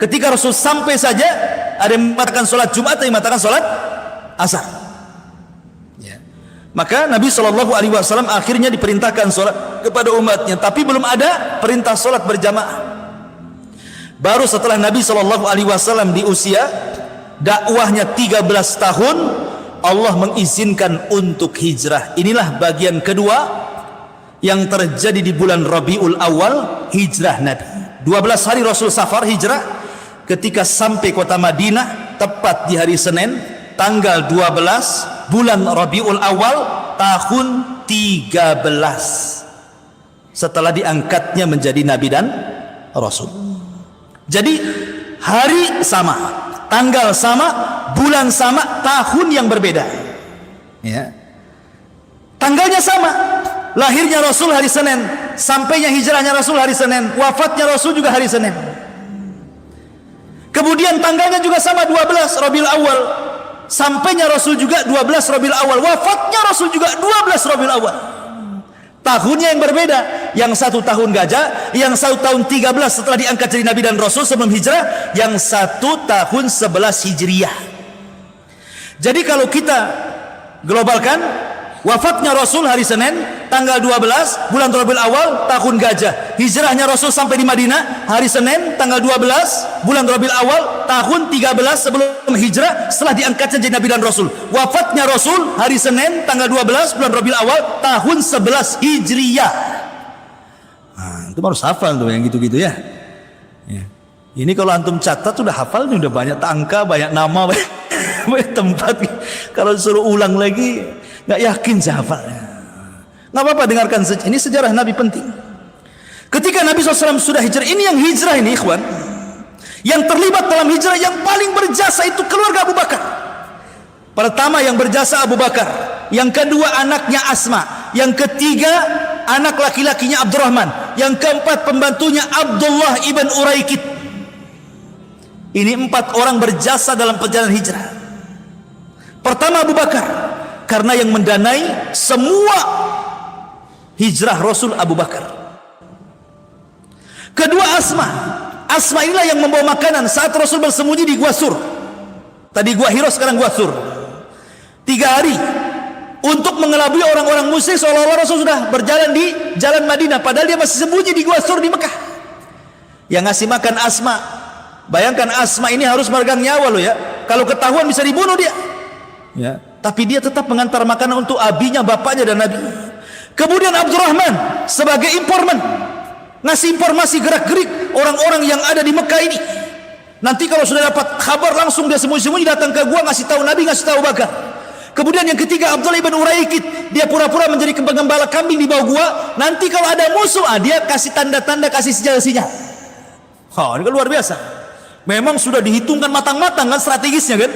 ketika Rasul sampai saja, ada yang mengatakan sholat Jumat, ada yang mengatakan sholat asar. Ya. Maka Nabi SAW akhirnya diperintahkan sholat kepada umatnya, tapi belum ada perintah sholat berjamaah. Baru setelah Nabi SAW di usia dakwahnya 13 tahun, Allah mengizinkan untuk hijrah. Inilah bagian kedua yang terjadi di bulan Rabiul Awal, hijrah Nabi. 12 hari Rasul safar hijrah. Ketika sampai kota Madinah tepat di hari Senin tanggal 12 bulan Rabiul Awal tahun 13 setelah diangkatnya menjadi Nabi dan Rasul. Jadi hari sama, tanggal sama, bulan sama, tahun yang berbeda. Ya. Tanggalnya sama. Lahirnya Rasul hari Senin, sampainya hijrahnya Rasul hari Senin, wafatnya Rasul juga hari Senin. Kemudian tanggalnya juga sama, 12 Rabiul Awal. Sampainya Rasul juga 12 Rabiul Awal, wafatnya Rasul juga 12 Rabiul Awal. Tahunnya yang berbeda, yang satu tahun gajah, yang satu tahun 13 setelah diangkat jadi Nabi dan Rasul sebelum hijrah, yang satu tahun 11 Hijriyah. Jadi kalau kita globalkan, wafatnya Rasul hari Senin tanggal 12 bulan Rabiul Awal tahun gajah, hijrahnya Rasul sampai di Madinah hari Senin tanggal 12 bulan Rabiul Awal tahun 13 sebelum hijrah setelah diangkatnya jadi Nabi dan Rasul. Wafatnya Rasul hari Senin tanggal 12 bulan Rabiul Awal tahun 11 Hijriyah. Nah, itu harus hafal tuh yang gitu-gitu ya. Ini kalau antum catat sudah hafal, ini udah banyak angka, banyak nama, banyak tempat. Kalau suruh ulang lagi nggak yakin saya hafalnya. Nggak apa-apa, dengarkan saja. Ini sejarah Nabi penting. Ketika Nabi SAW sudah hijrah, ini yang hijrah ini ikhwan, yang terlibat dalam hijrah yang paling berjasa itu keluarga Abu Bakar. Pertama yang berjasa Abu Bakar, yang kedua anaknya Asma, yang ketiga anak laki-lakinya Abdurrahman, yang keempat pembantunya Abdullah ibn Uraikid. Ini 4 orang berjasa dalam perjalanan hijrah. Pertama Abu Bakar, karena yang mendanai semua hijrah Rasul Abu Bakar. Kedua Asma. Asma inilah yang membawa makanan saat Rasul bersembunyi di Gua Sur. Tadi Gua Hiro, sekarang Gua Sur. 3 hari untuk mengelabui orang-orang musyrik seolah-olah Rasul sudah berjalan di jalan Madinah, padahal dia masih sembunyi di Gua Sur di Mekah. Yang ngasih makan Asma. Bayangkan Asma ini harus meregang nyawa loh ya. Kalau ketahuan bisa dibunuh dia. Ya. Tapi dia tetap mengantar makanan untuk abinya, bapaknya dan Nabi. Kemudian Abdurrahman sebagai informan, ngasih informasi gerak-gerik orang-orang yang ada di Mekah ini. Nanti kalau sudah dapat kabar langsung dia sembunyi-sembunyi datang ke gua ngasih tahu Nabi, ngasih tahu Bakar. Kemudian yang ketiga Abdullah ibn Uraikid, dia pura-pura menjadi pengembala kambing di bawah gua. Nanti kalau ada musuh, dia kasih tanda-tanda, kasih sinyal-sinyal. Ini kan luar biasa. Memang sudah dihitungkan matang-matang kan strategisnya kan.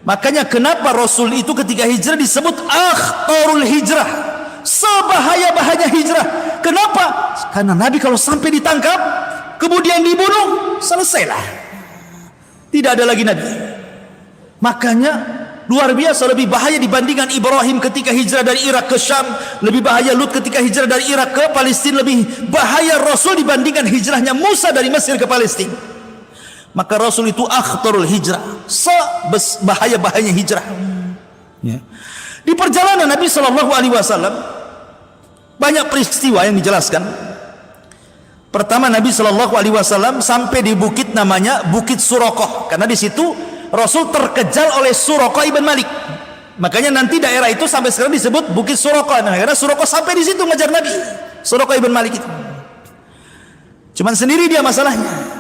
Makanya kenapa Rasul itu ketika hijrah disebut akhtarul hijrah, sebahaya-bahaya hijrah. Kenapa? Karena Nabi kalau sampai ditangkap kemudian dibunuh, selesailah, tidak ada lagi Nabi. Makanya luar biasa, lebih bahaya dibandingkan Ibrahim ketika hijrah dari Irak ke Syam, lebih bahaya Lut ketika hijrah dari Irak ke Palestina, lebih bahaya Rasul dibandingkan hijrahnya Musa dari Mesir ke Palestina. Maka Rasul itu akhtarul hijrah, sebahaya-bahayanya hijrah. Ya. Di perjalanan Nabi SAW banyak peristiwa yang dijelaskan. Pertama, Nabi SAW sampai di bukit namanya Bukit Suraqah, karena di situ Rasul terkejar oleh Suraqah ibn Malik. Makanya nanti daerah itu sampai sekarang disebut Bukit Suraqah, karena Suraqah sampai di situ ngejar Nabi. Suraqah ibn Malik itu. Cuman sendiri dia masalahnya.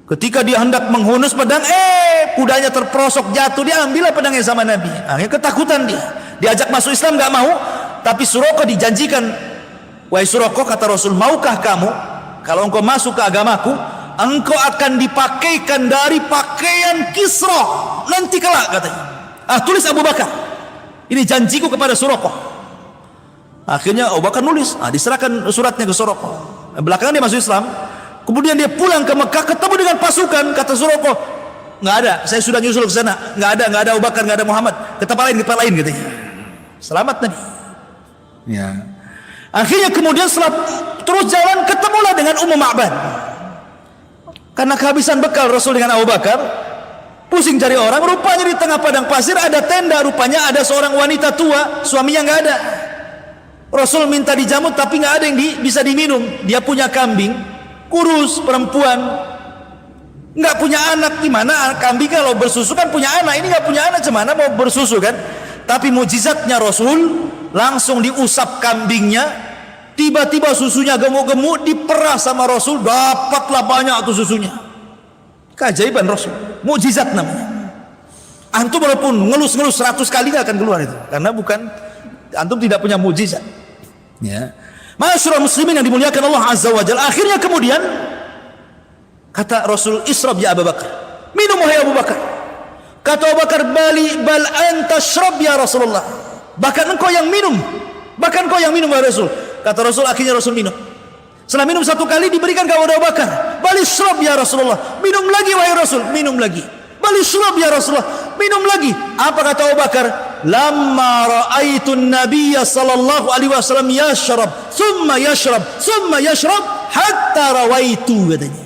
Ketika dia hendak menghunus pedang, kudanya terperosok jatuh, dia ambillah pedangnya sama Nabi. Akhirnya ketakutan dia. Diajak masuk Islam nggak mau, tapi Suraqah dijanjikan, wahai Suraqah, kata Rasul, maukah kamu kalau engkau masuk ke agamaku, engkau akan dipakaikan dari pakaian Kisra nanti kelak, katanya. Tulis Abu Bakar, ini janjiku kepada Suraqah. Akhirnya Abu Bakar nulis, diserahkan suratnya ke Suraqah. Belakangan dia masuk Islam. Kemudian dia pulang ke Mekah, ketemu dengan pasukan. Kata Suraqah, nggak ada, saya sudah nyusul ke sana, nggak ada Abu Bakar, nggak ada Muhammad, ke tempat lain katanya. Selamat Nabi. Ya. Akhirnya kemudian setelah terus jalan, ketemulah dengan Ummu Ma'bad. Karena kehabisan bekal Rasul dengan Abu Bakar, Pusing cari orang, rupanya di tengah padang pasir ada tenda, rupanya ada seorang wanita tua, suaminya nggak ada. Rasul minta dijamu tapi nggak ada yang bisa diminum. Dia punya kambing, kurus, perempuan, nggak punya anak. Gimana kambing kalau bersusu kan punya anak, ini nggak punya anak, gimana mau bersusu kan? Tapi mujizatnya Rasul, langsung diusap kambingnya, tiba-tiba susunya gemuk-gemuk, diperah sama Rasul, dapatlah banyak tuh susunya. Keajaiban Rasul, mukjizat namanya. Antum walaupun ngelus-ngelus 100 kali gak akan keluar itu, karena bukan, antum tidak punya mukjizat. Ya, Ma'asyiral muslimin yang dimuliakan Allah Azza wa Jalla. Akhirnya kemudian kata Rasul, "Ishrab ya Abu Bakar." Minum wahai Abu Bakar. Kata Abu Bakar, "Bal anta shrab ya Rasulullah." Bahkan engkau yang minum. Bahkan engkau yang minum wahai Rasul. Kata Rasul, akhirnya Rasul minum. Setelah minum 1 kali diberikan kepada Abu Bakar. "Bal ishrab ya Rasulullah." Minum lagi wahai Rasul, minum lagi. "Bal ishrab ya Rasulullah." Minum lagi. Apa kata Abu Bakar? "Lamma ra'aitun nabiyya sallallahu alaihi wasallam yashrab, thumma yashrab, thumma yashrab hatta rawaitu," katanya.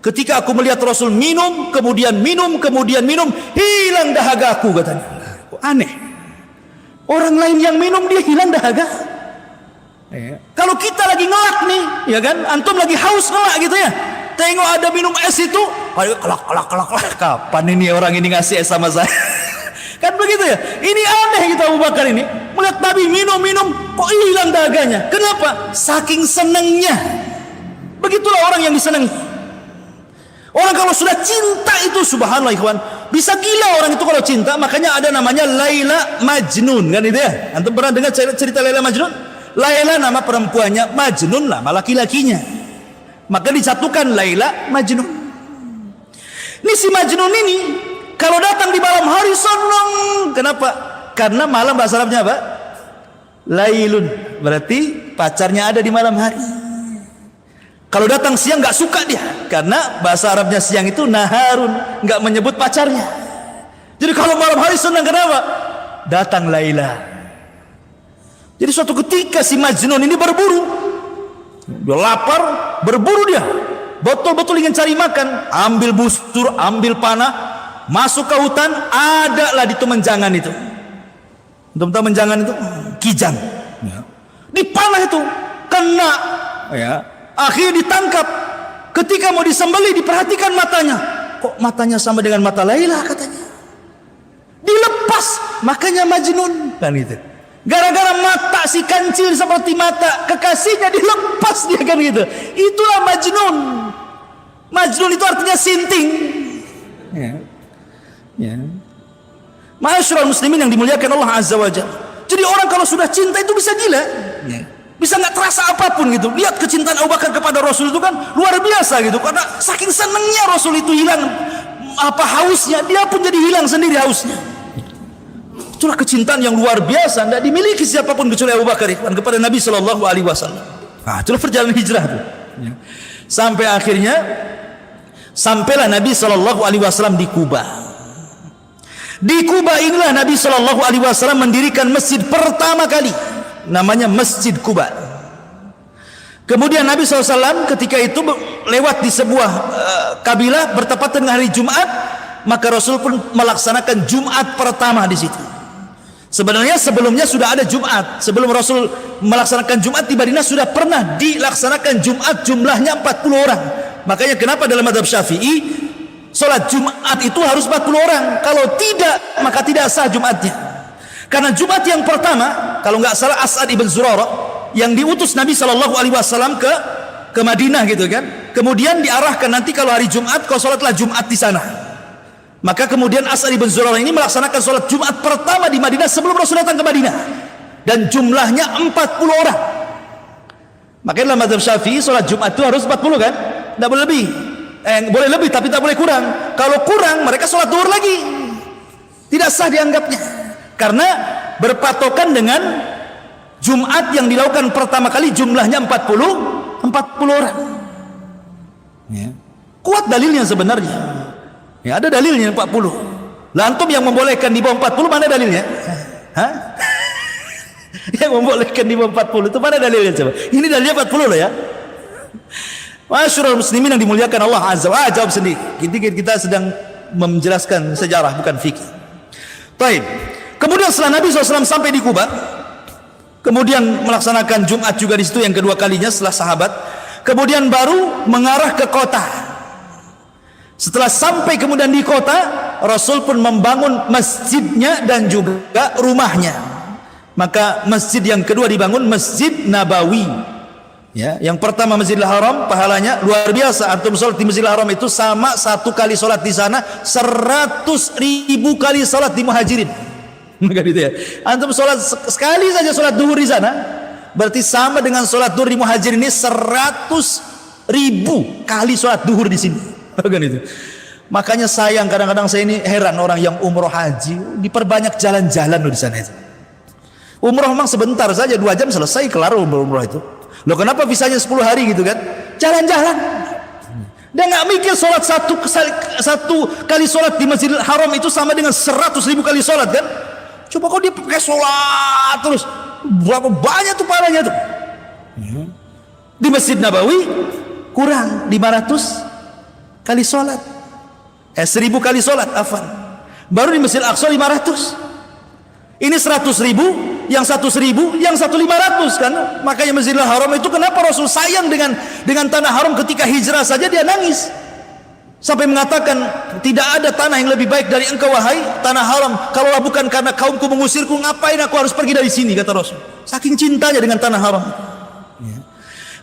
Ketika aku melihat Rasul minum, kemudian minum, kemudian minum, hilang dahagaku, katanya. Kok aneh. Orang lain yang minum dia hilang dahaga. Kalau kita lagi ngelak nih, ya kan, antum lagi haus ngelak gitu ya, tengok ada minum es itu, kelak, kapan ini orang ini ngasih es sama saya? Kan begitu ya. Ini aneh kita Abu Bakar ini melihat Nabi minum kok hilang dahaganya. Kenapa? Saking senangnya. Begitulah orang yang disenangi. Orang kalau sudah cinta itu, subhanallah ikhwan, bisa gila orang itu kalau cinta. Makanya ada namanya Laila Majnun, kan itu ya. Antum pernah dengar cerita Laila Majnun? Laila nama perempuannya, Majnun nama laki-lakinya. Maka disatukan Laila Majnun. Ini si Majnun ini kalau datang di malam hari senang. Kenapa? Karena malam bahasa Arabnya apa? Lailun, berarti pacarnya ada di malam hari. Kalau datang siang nggak suka dia, karena bahasa Arabnya siang itu naharun, nggak menyebut pacarnya. Jadi kalau malam hari senang, kenapa? Datang Laila. Jadi suatu ketika si Majnun ini berburu, dia lapar, berburu dia, betul-betul ingin cari makan, ambil busur, ambil panah, masuk ke hutan, ada lah di itu menjangan itu. Teman-teman menjangan itu kijang, ya. Dipanah itu, kena, ya. Akhirnya ditangkap. Ketika mau disembelih, diperhatikan matanya. Kok matanya sama dengan mata Laila, katanya. Dilepas, makanya Majnun, kan itu. Gara-gara mata si kancil seperti mata kekasihnya dilepas dia, kan gitu. Itulah Majnun. Majnun itu artinya sinting. Ya. Ya. Ma'asyiral muslimin yang dimuliakan Allah Azza wa Jalla. Jadi orang kalau sudah cinta itu bisa gila. Ya. Bisa nggak terasa apapun gitu. Lihat kecintaan Abu Bakar kepada Rasul itu kan luar biasa gitu. Karena saking senangnya Rasul itu hilang apa hausnya, dia pun jadi hilang sendiri hausnya. Itulah kecintaan yang luar biasa, tidak dimiliki siapapun kecuali Abu Bakar kepada Nabi Shallallahu Alaihi Wasallam. Nah, itulah perjalanan hijrah itu. Ya. Sampai akhirnya sampailah Nabi Shallallahu Alaihi Wasallam di Kuba. Di Kuba inilah Nabi Shallallahu Alaihi Wasallam mendirikan masjid pertama kali, namanya Masjid Kuba. Kemudian Nabi SAW ketika itu lewat di sebuah kabilah bertepatan dengan hari Jumat, maka Rasul pun melaksanakan Jumat pertama di situ. Sebenarnya sebelumnya sudah ada Jumat. Sebelum Rasul melaksanakan Jumat di Madinah sudah pernah dilaksanakan Jumat, jumlahnya 40 orang. Makanya kenapa dalam mazhab Syafi'i salat Jumat itu harus 40 orang. Kalau tidak, maka tidak sah Jumatnya. Karena Jumat yang pertama, kalau nggak salah As'ad ibn Zurarah yang diutus Nabi Shallallahu Alaihi Wasallam ke Madinah gitu kan. Kemudian diarahkan nanti kalau hari Jumat kau salatlah Jumat di sana. Maka kemudian As'ad ibn Zurarah ini melaksanakan sholat Jumat pertama di Madinah sebelum Rasul datang ke Madinah. Dan jumlahnya 40 orang. Makanya dalam mazhab Syafi'i sholat Jumat itu harus 40 kan? Tidak boleh lebih. Boleh lebih tapi tak boleh kurang. Kalau kurang mereka sholat duhur lagi. Tidak sah dianggapnya. Karena berpatokan dengan Jumat yang dilakukan pertama kali jumlahnya 40 orang. Ya. Kuat dalilnya sebenarnya. Ya, ada dalilnya 40. Lah antum yang membolehkan di bawah 40 mana dalilnya? Hah? Yang membolehkan di bawah 40 itu mana dalilnya coba? Ini dalilnya 40 loh ya. Ma'asyiral muslimin yang dimuliakan Allah Azza wa Jalla, jawab sendiri. Kita sedang menjelaskan sejarah, bukan fikih. Baik. Kemudian setelah Nabi SAW sampai di Kuba, kemudian melaksanakan Jumat juga di situ yang kedua kalinya setelah sahabat, kemudian baru mengarah ke kota. Setelah sampai kemudian di kota, Rasul pun membangun masjidnya dan juga rumahnya. Maka masjid yang kedua dibangun Masjid Nabawi. Ya, yang pertama Masjidil Haram pahalanya luar biasa. Antum sholat di Masjidil Haram itu sama satu kali sholat di sana 100.000 kali sholat di Muhajirin. Maka gitu ya. Antum sholat sekali saja sholat duhur di sana, berarti sama dengan sholat duhur di Muhajirin ini 100.000 kali sholat duhur di sini. Kan itu. Makanya sayang kadang-kadang saya ini heran orang yang umroh haji diperbanyak jalan-jalan di sana itu. Umroh memang sebentar saja 2 jam selesai kelar umroh itu. Loh kenapa visanya 10 hari gitu kan? Jalan-jalan. Dia nggak mikir sholat satu kali sholat di Masjidil Haram itu sama dengan 100.000 kali sholat kan? Coba kau dia pakai sholat terus berapa banyak tuh pahalanya tuh. Di Masjid Nabawi kurang 500 kali sholat. 1.000 kali sholat afan. Baru di Masjid Al-Aqsa 500. Ini 100.000, yang 100.000, yang 1.500 kan. Makanya Masjidil Haram itu kenapa Rasul sayang dengan tanah haram, ketika hijrah saja dia nangis. Sampai mengatakan tidak ada tanah yang lebih baik dari engkau wahai tanah haram. Kalaulah bukan karena kaumku mengusirku, ngapain aku harus pergi dari sini, kata Rasul. Saking cintanya dengan tanah haram.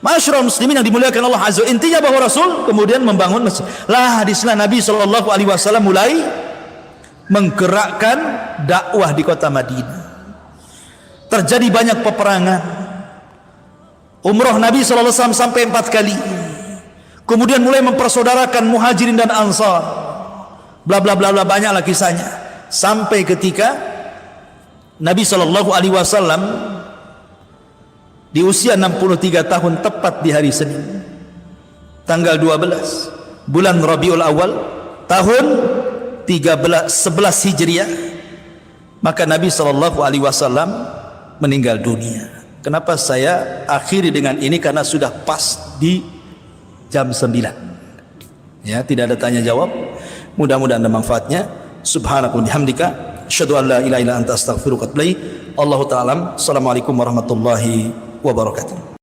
Masyarul muslimin yang dimuliakan Allah Azza. Intinya bahwa Rasul kemudian membangun masjid. Lah di sana Nabi SAW mulai menggerakkan dakwah di kota Madinah. Terjadi banyak peperangan. Umrah Nabi SAW sampai 4 kali. Kemudian mulai mempersaudarakan Muhajirin dan Ansar. Bla bla bla bla, banyaklah kisahnya. Sampai ketika Nabi SAW di usia 63 tahun tepat di hari Senin, tanggal 12 bulan Rabiul Awal tahun 11 Hijriah, maka Nabi SAW meninggal dunia. Kenapa saya akhiri dengan ini? Karena sudah pas di jam 9 ya, tidak ada tanya jawab. Mudah-mudahan ada manfaatnya. Subhanallahi bihamdika asyhadu an la ilaha illa anta astaghfiruka wa atubu ilaik. Allahu ta'ala. Assalamualaikum warahmatullahi wabarakatuh.